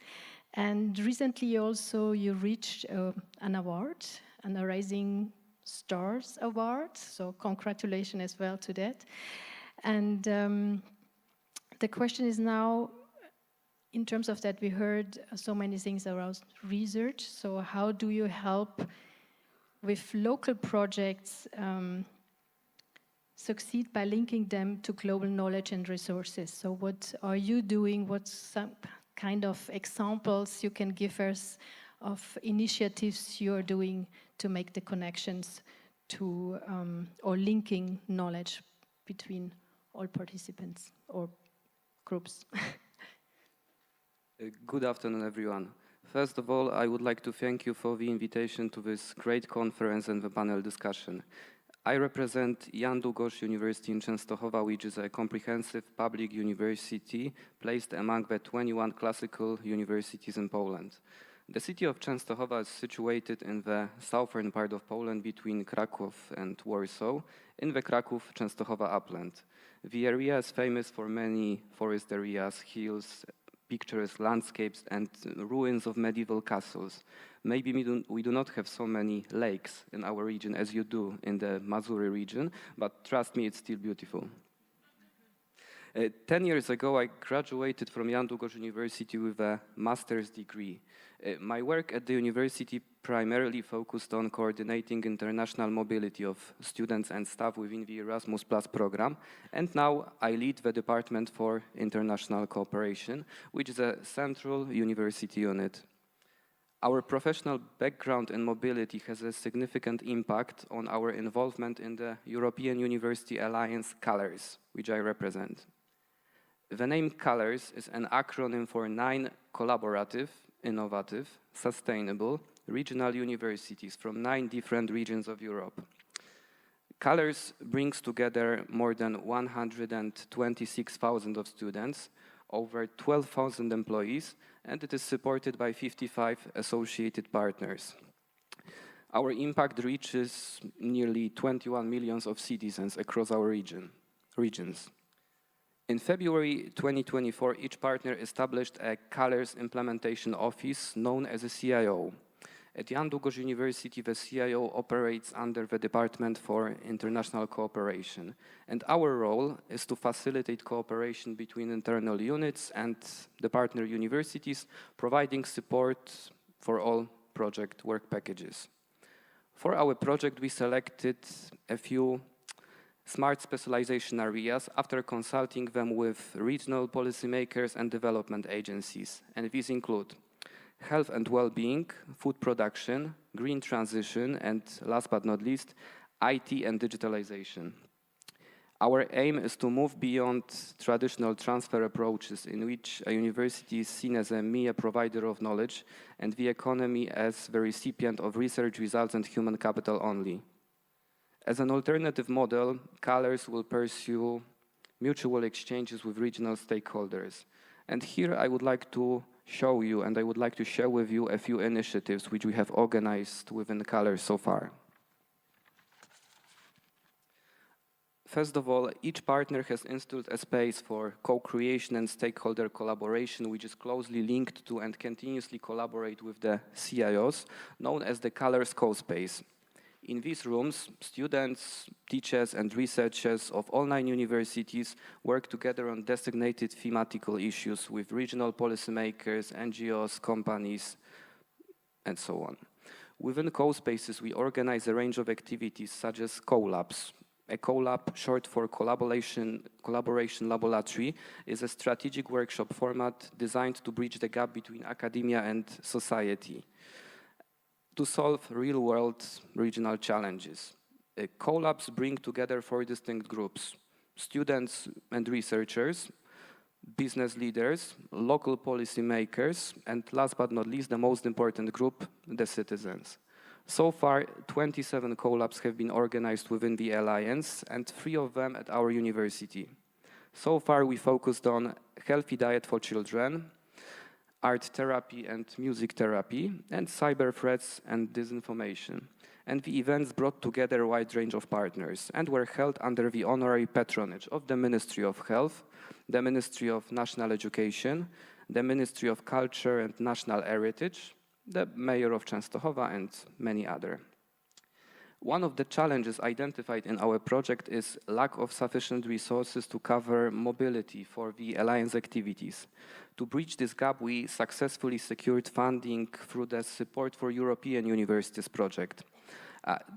And recently also you reached an award, an Rising Stars Award. So congratulations as well to that. And the question is now, in terms of that, we heard so many things around research. So how do you help with local projects succeed by linking them to global knowledge and resources? So what are you doing? What's some kind of examples you can give us of initiatives you're doing to make the connections to or linking knowledge between all participants or groups? Good afternoon, everyone. First of all, I would like to thank you for the invitation to this great conference and the panel discussion. I represent Jan Długosz University in Częstochowa, which is a comprehensive public university placed among the 21 classical universities in Poland. The city of Częstochowa is situated in the southern part of Poland between Kraków and Warsaw, in the Kraków-Częstochowa upland. The area is famous for many forest areas, hills, picturesque landscapes and ruins of medieval castles. Maybe we do not have so many lakes in our region as you do in the Mazury region, but trust me, it's still beautiful. 10 years ago, I graduated from Jan Długosz University with a master's degree. My work at the university primarily focused on coordinating international mobility of students and staff within the Erasmus Plus program, and now I lead the Department for International Cooperation, which is a central university unit. Our professional background in mobility has a significant impact on our involvement in the European University Alliance COLORS, which I represent. The name COLORS is an acronym for 9 collaborative, innovative, sustainable regional universities from 9 different regions of Europe. COLORS brings together more than 126,000 of students, over 12,000 employees, and it is supported by 55 associated partners. Our impact reaches nearly 21 million of citizens across our regions. In February 2024, each partner established a COLORS implementation office known as a CIO. At Jan Długosz University, the CIO operates under the Department for International Cooperation, and our role is to facilitate cooperation between internal units and the partner universities, providing support for all project work packages. For our project, we selected a few smart specialization areas after consulting them with regional policymakers and development agencies, and these include health and well-being, food production, green transition, and last but not least, IT and digitalization. Our aim is to move beyond traditional transfer approaches in which a university is seen as a mere provider of knowledge and the economy as the recipient of research results and human capital only. As an alternative model, COLORS will pursue mutual exchanges with regional stakeholders. And here I would like to show you, and I would like to share with you a few initiatives which we have organized within COLORS so far. First of all, each partner has installed a space for co-creation and stakeholder collaboration, which is closely linked to and continuously collaborate with the CIOs, known as the COLORS co-space. In these rooms, students, teachers, and researchers of all 9 universities work together on designated thematical issues with regional policymakers, NGOs, companies, and so on. Within co-spaces, we organize a range of activities such as co-labs. A co-lab, short for Collaboration Laboratory, is a strategic workshop format designed to bridge the gap between academia and society to solve real-world regional challenges. Co-labs bring together 4 distinct groups: students and researchers, business leaders, local policymakers, and last but not least, the most important group, the citizens. So far, 27 collabs have been organized within the Alliance, and 3 of them at our university. So far, we focused on healthy diet for children, art therapy and music therapy, and cyber threats and disinformation. And the events brought together a wide range of partners and were held under the honorary patronage of the Ministry of Health, the Ministry of National Education, the Ministry of Culture and National Heritage, the Mayor of Częstochowa, and many others. One of the challenges identified in our project is lack of sufficient resources to cover mobility for the Alliance activities. To bridge this gap, we successfully secured funding through the Support for European Universities project.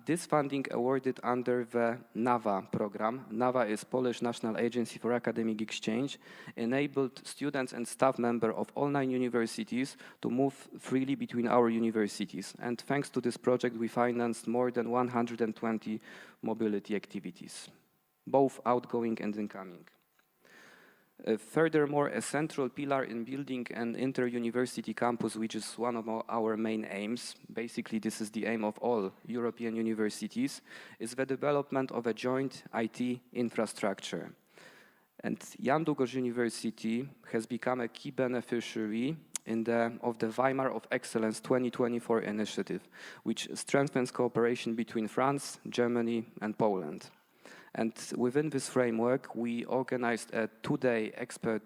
This funding awarded under the NAWA program. NAWA is Polish National Agency for Academic Exchange, enabled students and staff members of all 9 universities to move freely between our universities. And thanks to this project, we financed more than 120 mobility activities, both outgoing and incoming. Furthermore, a central pillar in building an inter-university campus, which is one of our main aims, basically this is the aim of all European universities, is the development of a joint IT infrastructure. And Jan Długosz University has become a key beneficiary of the Weimar of Excellence 2024 initiative, which strengthens cooperation between France, Germany, and Poland. And within this framework, we organized a 2-day expert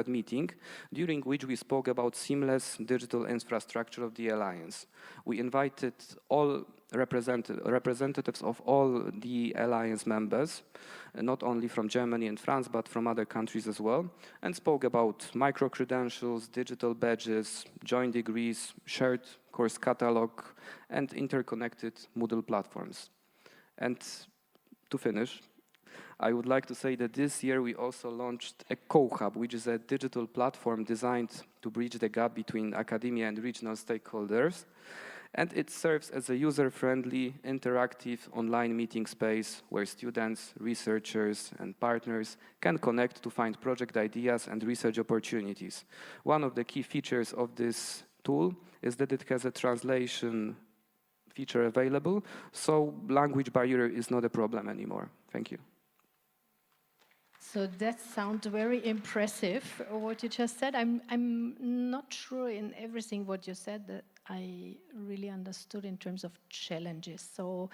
meeting, during which we spoke about seamless digital infrastructure of the Alliance. We invited all representatives of all the Alliance members, not only from Germany and France, but from other countries as well, and spoke about micro-credentials, digital badges, joint degrees, shared course catalog, and interconnected Moodle platforms. And to finish, I would like to say that this year we also launched a Co-Hub, which is a digital platform designed to bridge the gap between academia and regional stakeholders. And it serves as a user-friendly, interactive online meeting space where students, researchers, and partners can connect to find project ideas and research opportunities. One of the key features of this tool is that it has a translation feature available, so language barrier is not a problem anymore. Thank you. So that sounds very impressive, what you just said. I'm not sure in everything what you said that I really understood in terms of challenges. So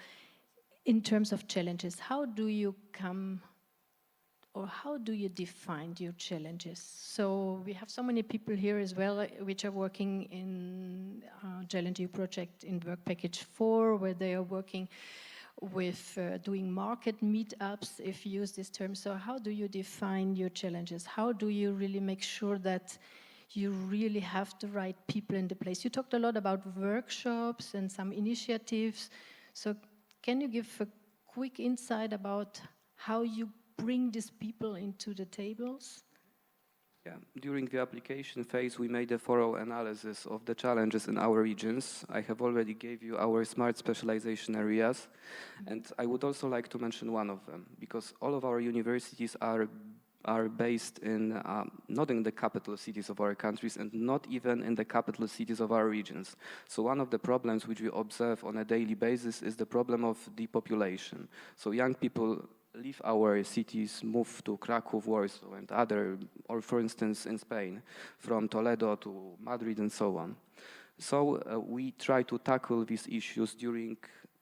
in terms of challenges, how do you come or how do you define your challenges? So we have so many people here as well, which are working in ChallengeEU project in Work Package 4, where they are working with doing market meetups, if you use this term. So how do you define your challenges? How do you really make sure that you really have the right people in the place? You talked a lot about workshops and some initiatives. So can you give a quick insight about how you bring these people into the tables? Yeah. During the application phase, we made a thorough analysis of the challenges in our regions. I have already gave you our smart specialization areas, and I would also like to mention one of them, because all of our universities are based in not in the capital cities of our countries and not even in the capital cities of our regions. So one of the problems which we observe on a daily basis is the problem of depopulation. So young people leave our cities, move to Krakow, Warsaw, and other, or for instance in Spain, from Toledo to Madrid and so on. So we try to tackle these issues during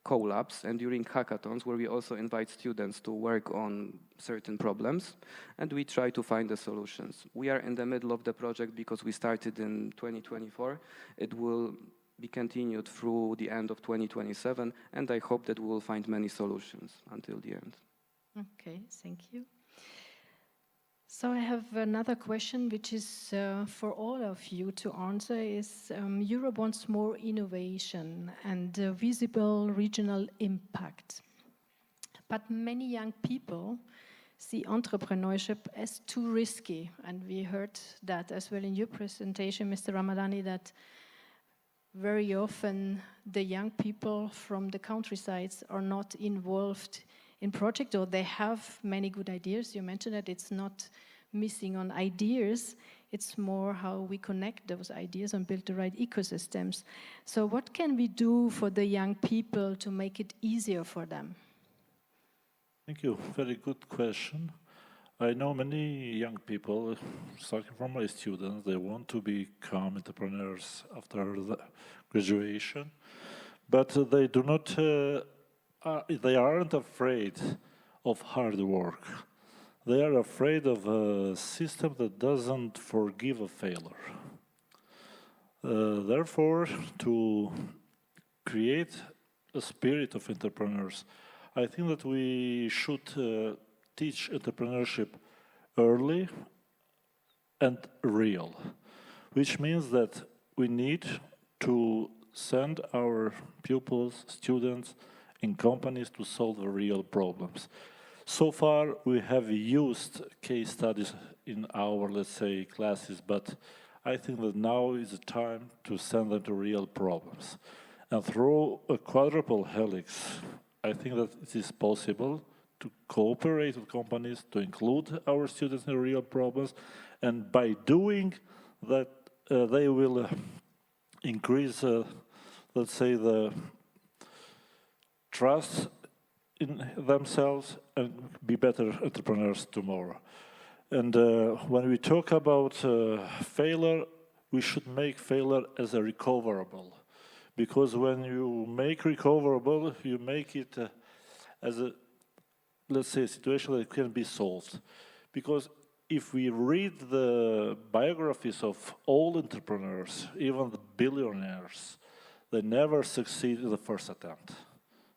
collabs and during hackathons, where we also invite students to work on certain problems, and we try to find the solutions. We are in the middle of the project because we started in 2024. It will be continued through the end of 2027, and I hope that we will find many solutions until the end. Okay, thank you. So I have another question, which is for all of you to answer, is Europe wants more innovation and visible regional impact. But many young people see entrepreneurship as too risky. And we heard that as well in your presentation, Mr. Ramadani, that very often the young people from the countrysides are not involved in project, or they have many good ideas. You mentioned that it's not missing on ideas. It's more how we connect those ideas and build the right ecosystems. So what can we do for the young people to make it easier for them? Thank you. Very good question. I know many young people, starting from my students, they want to become entrepreneurs after the graduation, but they do not. They aren't afraid of hard work. They are afraid of a system that doesn't forgive a failure. Therefore, to create a spirit of entrepreneurs, I think that we should teach entrepreneurship early and real, which means that we need to send our pupils, students, in companies to solve the real problems. So far, we have used case studies in our, let's say, classes, but I think that now is the time to send them to real problems. And through a quadruple helix, I think that it is possible to cooperate with companies, to include our students in real problems, and by doing that, they will increase, let's say, the trust in themselves and be better entrepreneurs tomorrow. And when we talk about failure, we should make failure as a recoverable. Because when you make recoverable, you make it as a, let's say, a situation that can be solved. Because if we read the biographies of all entrepreneurs, even the billionaires, they never succeed in the first attempt.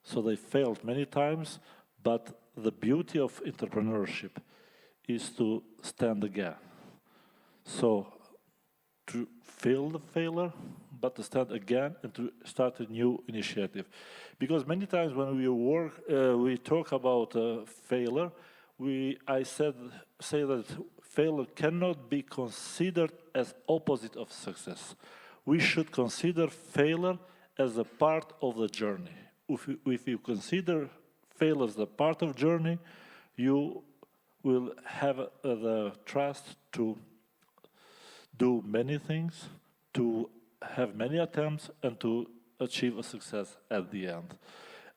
So they failed many times, but the beauty of entrepreneurship is to stand again. So to fail the failure, but to stand again and to start a new initiative. Because many times when we talk about failure, I say that failure cannot be considered as opposite of success. We should consider failure as a part of the journey. If you consider failure as a part of journey, you will have the trust to do many things, to have many attempts, and to achieve a success at the end.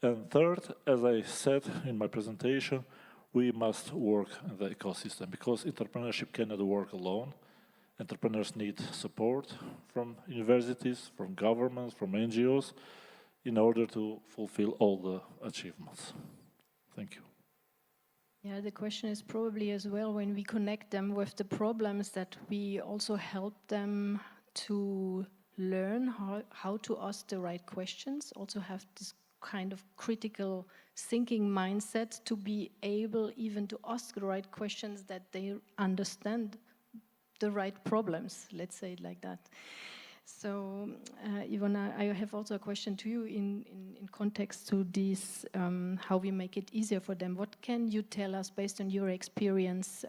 And third, as I said in my presentation, we must work in the ecosystem because entrepreneurship cannot work alone. Entrepreneurs need support from universities, from governments, from NGOs in order to fulfill all the achievements. Thank you. Yeah, the question is probably as well when we connect them with the problems that we also help them to learn how to ask the right questions, also have this kind of critical thinking mindset to be able even to ask the right questions that they understand the right problems, let's say it like that. So, Ivona, I have also a question to you in context to this, how we make it easier for them. What can you tell us based on your experience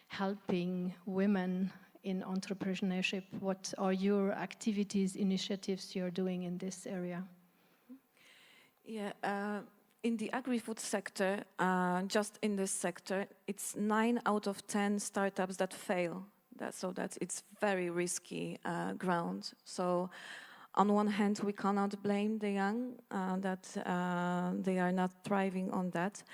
helping women in entrepreneurship? What are your activities, initiatives you're doing in this area? Yeah, in the agri-food sector, just in this sector, it's 9 out of 10 startups that fail. So it's very risky ground. So on one hand, we cannot blame the young that they are not thriving on that.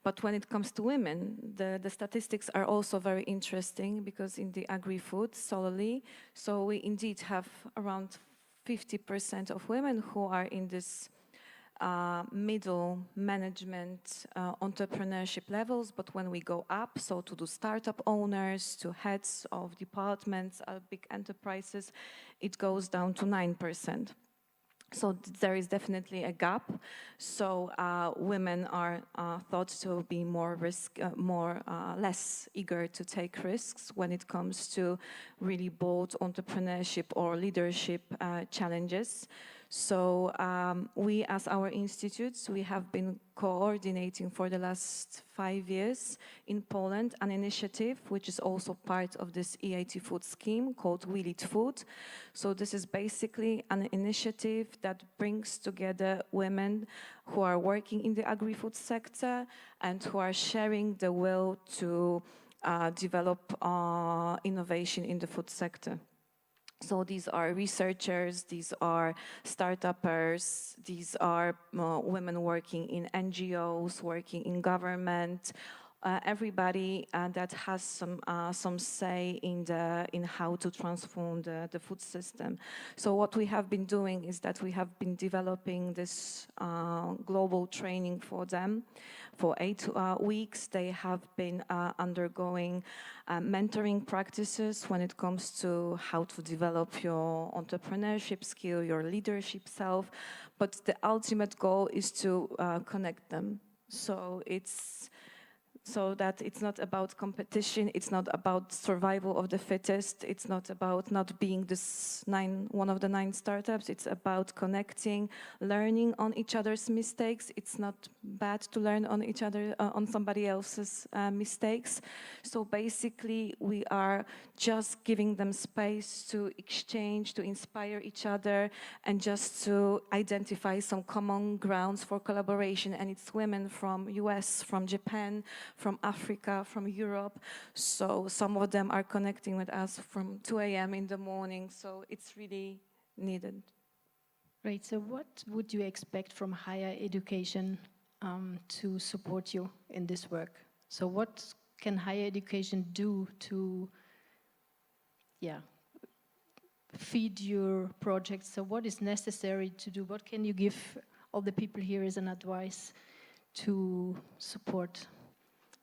But when it comes to women, the statistics are also very interesting because in the agri-food solely, so we indeed have around 50% of women who are in this middle management entrepreneurship levels, but when we go up, so to the startup owners, to heads of departments, big enterprises, it goes down to 9%. So there is definitely a gap. So women are thought to be less eager to take risks when it comes to really bold entrepreneurship or leadership challenges. So we, as our institutes, we have been coordinating for the last 5 years in Poland an initiative which is also part of this EIT food scheme called We Lead Food. So this is basically an initiative that brings together women who are working in the agri-food sector and who are sharing the will to develop innovation in the food sector. So these are researchers, these are startuppers, these are women working in NGOs, working in government, everybody that has some say in how to transform the food system. So what we have been doing is that we have been developing this global training for them. For 8 weeks, they have been undergoing mentoring practices when it comes to how to develop your entrepreneurship skill, your leadership self. But the ultimate goal is to connect them. So that it's not about competition, it's not about survival of the fittest, it's not about not being one of the 9 startups, it's about connecting, learning on each other's mistakes. It's not bad to learn on each other, on somebody else's mistakes. So basically we are just giving them space to exchange, to inspire each other, and just to identify some common grounds for collaboration. And it's women from US, from Japan, from Africa, from Europe. So some of them are connecting with us from 2 a.m. in the morning. So it's really needed. Great. So what would you expect from higher education to support you in this work? So what can higher education do to feed your projects? So what is necessary to do? What can you give all the people here as an advice to support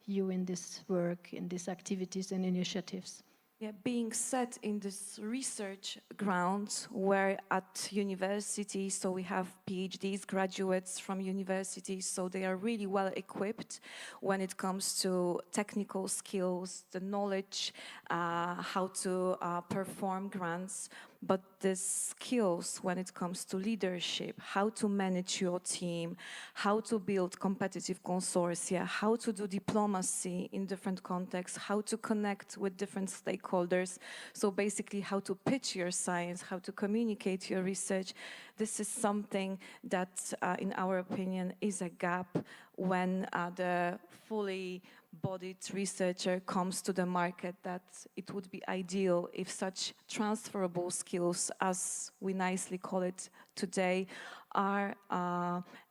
you in this work, in these activities and initiatives? Yeah, being set in this research grounds where at university, so we have PhDs, graduates from universities, so they are really well equipped when it comes to technical skills, the knowledge, how to perform grants. But the skills when it comes to leadership, how to manage your team, how to build competitive consortia, how to do diplomacy in different contexts, how to connect with different stakeholders. So basically how to pitch your science, how to communicate your research. This is something that, in our opinion, is a gap when the fully bodied researcher comes to the market, that it would be ideal if such transferable skills, as we nicely call it today, are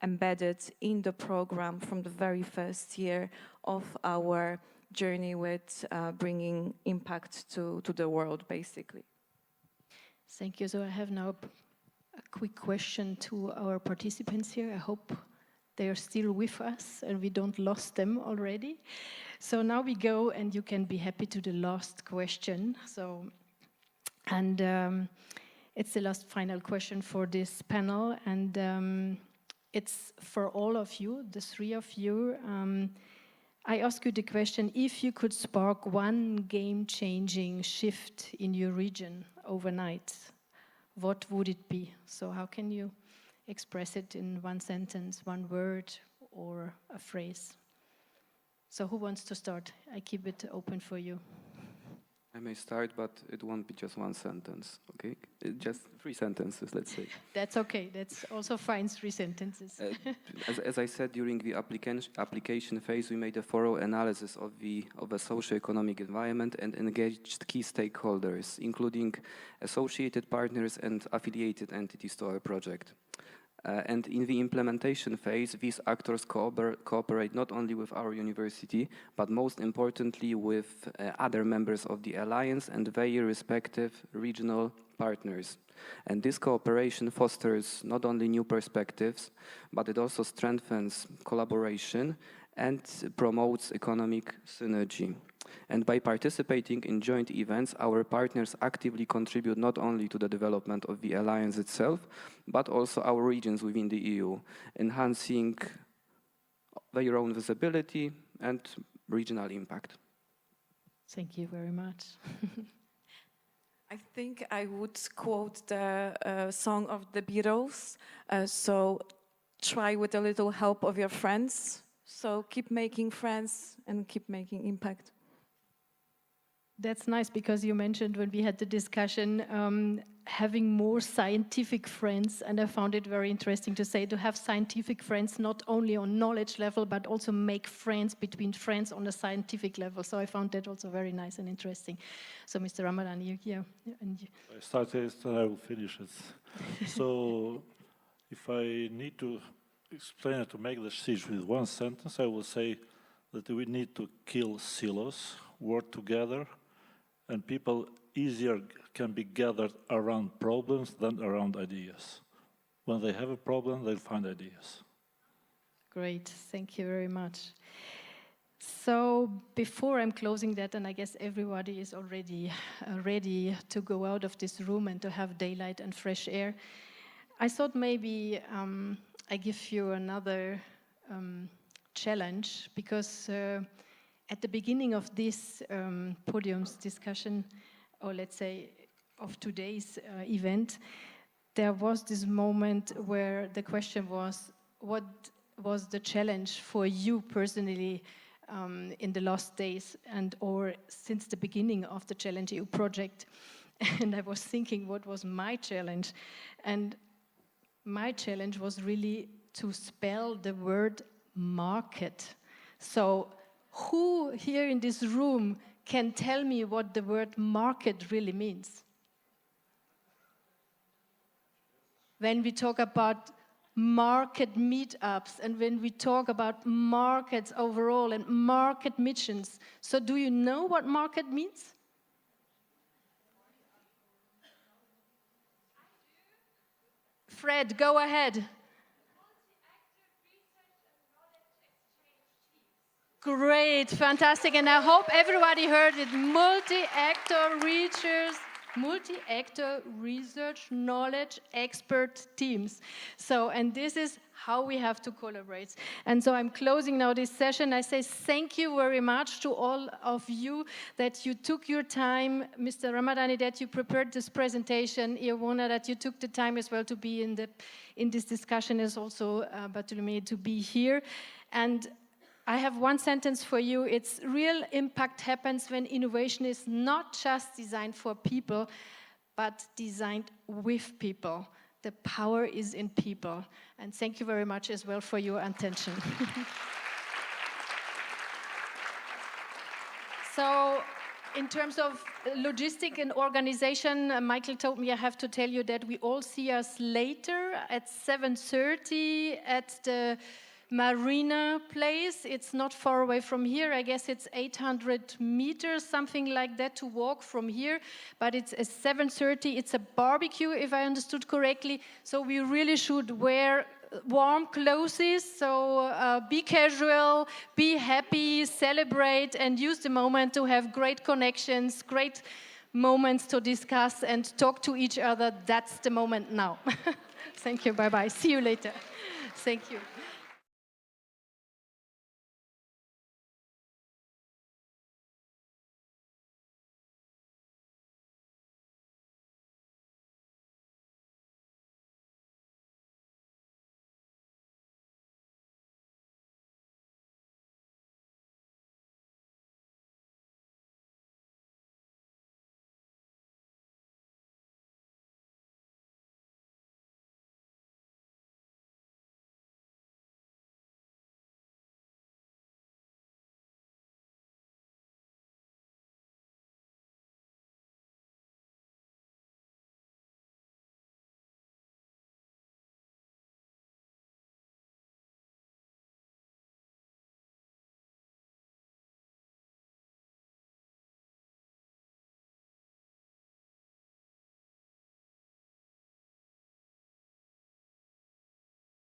embedded in the program from the very first year of our journey with bringing impact to the world, basically. Thank you. So I have now a quick question to our participants here. I hope they are still with us and we don't lost them already. So now we go, and you can be happy to the last question. So, and it's the last final question for this panel, and it's for all of you, the 3 of you. I ask you the question: if you could spark one game-changing shift in your region overnight, what would it be? So how can you express it in one sentence, one word, or a phrase? So who wants to start? I keep it open for you. I may start, but it won't be just one sentence, okay? Just 3 sentences, let's say. That's okay. That's also fine, 3 sentences. As I said, during the application phase, we made a thorough analysis of the socio-economic environment and engaged key stakeholders, including associated partners and affiliated entities to our project. And in the implementation phase, these actors cooperate not only with our university, but most importantly with other members of the alliance and their respective regional partners. And this cooperation fosters not only new perspectives, but it also strengthens collaboration and promotes economic synergy. And by participating in joint events, our partners actively contribute not only to the development of the alliance itself, but also our regions within the EU, enhancing their own visibility and regional impact. Thank you very much. I think I would quote the song of the Beatles. So try with a little help of your friends. So keep making friends and keep making impact. That's nice, because you mentioned when we had the discussion having more scientific friends, and I found it very interesting to say to have scientific friends not only on knowledge level but also make friends between friends on a scientific level. So I found that also very nice and interesting. So Mr. Ramadan, you and you. I started and I will finish it. So if I need to explain it, to make the speech with one sentence, I will say that we need to kill silos, work together, and people easier can be gathered around problems than around ideas. When they have a problem, they'll find ideas. Great, thank you very much. So before I'm closing that, and I guess everybody is already ready to go out of this room and to have daylight and fresh air, I thought maybe I give you another challenge, because at the beginning of this podium's discussion, or let's say of today's event, there was this moment where the question was, what was the challenge for you personally in the last days and or since the beginning of the ChallengeEU project? And I was thinking, what was my challenge? And my challenge was really to spell the word market. So who here in this room can tell me what the word market really means? When we talk about market meetups and when we talk about markets overall and market missions, so do you know what market means? Fred, go ahead. Great, fantastic, and I hope everybody heard it. Multi-actor research knowledge expert teams. So, and this is how we have to collaborate. And so I'm closing now this session. I say thank you very much to all of you that you took your time, Mr. Ramadani, that you prepared this presentation, Iwona, that you took the time as well to be in this discussion, as also Bartolome to be here. And I have one sentence for you. It's real impact happens when innovation is not just designed for people, but designed with people. The power is in people. And thank you very much as well for your attention. So, in terms of logistic and organization, Michael told me I have to tell you that we all see us later at 7:30 at the Marina place. It's not far away from here. I guess it's 800 meters, something like that, to walk from here. But it's at 7:30. It's a barbecue, if I understood correctly. So we really should wear warm clothes. So be casual, be happy, celebrate, and use the moment to have great connections, great moments to discuss and talk to each other. That's the moment now. Thank you. Bye-bye. See you later. Thank you.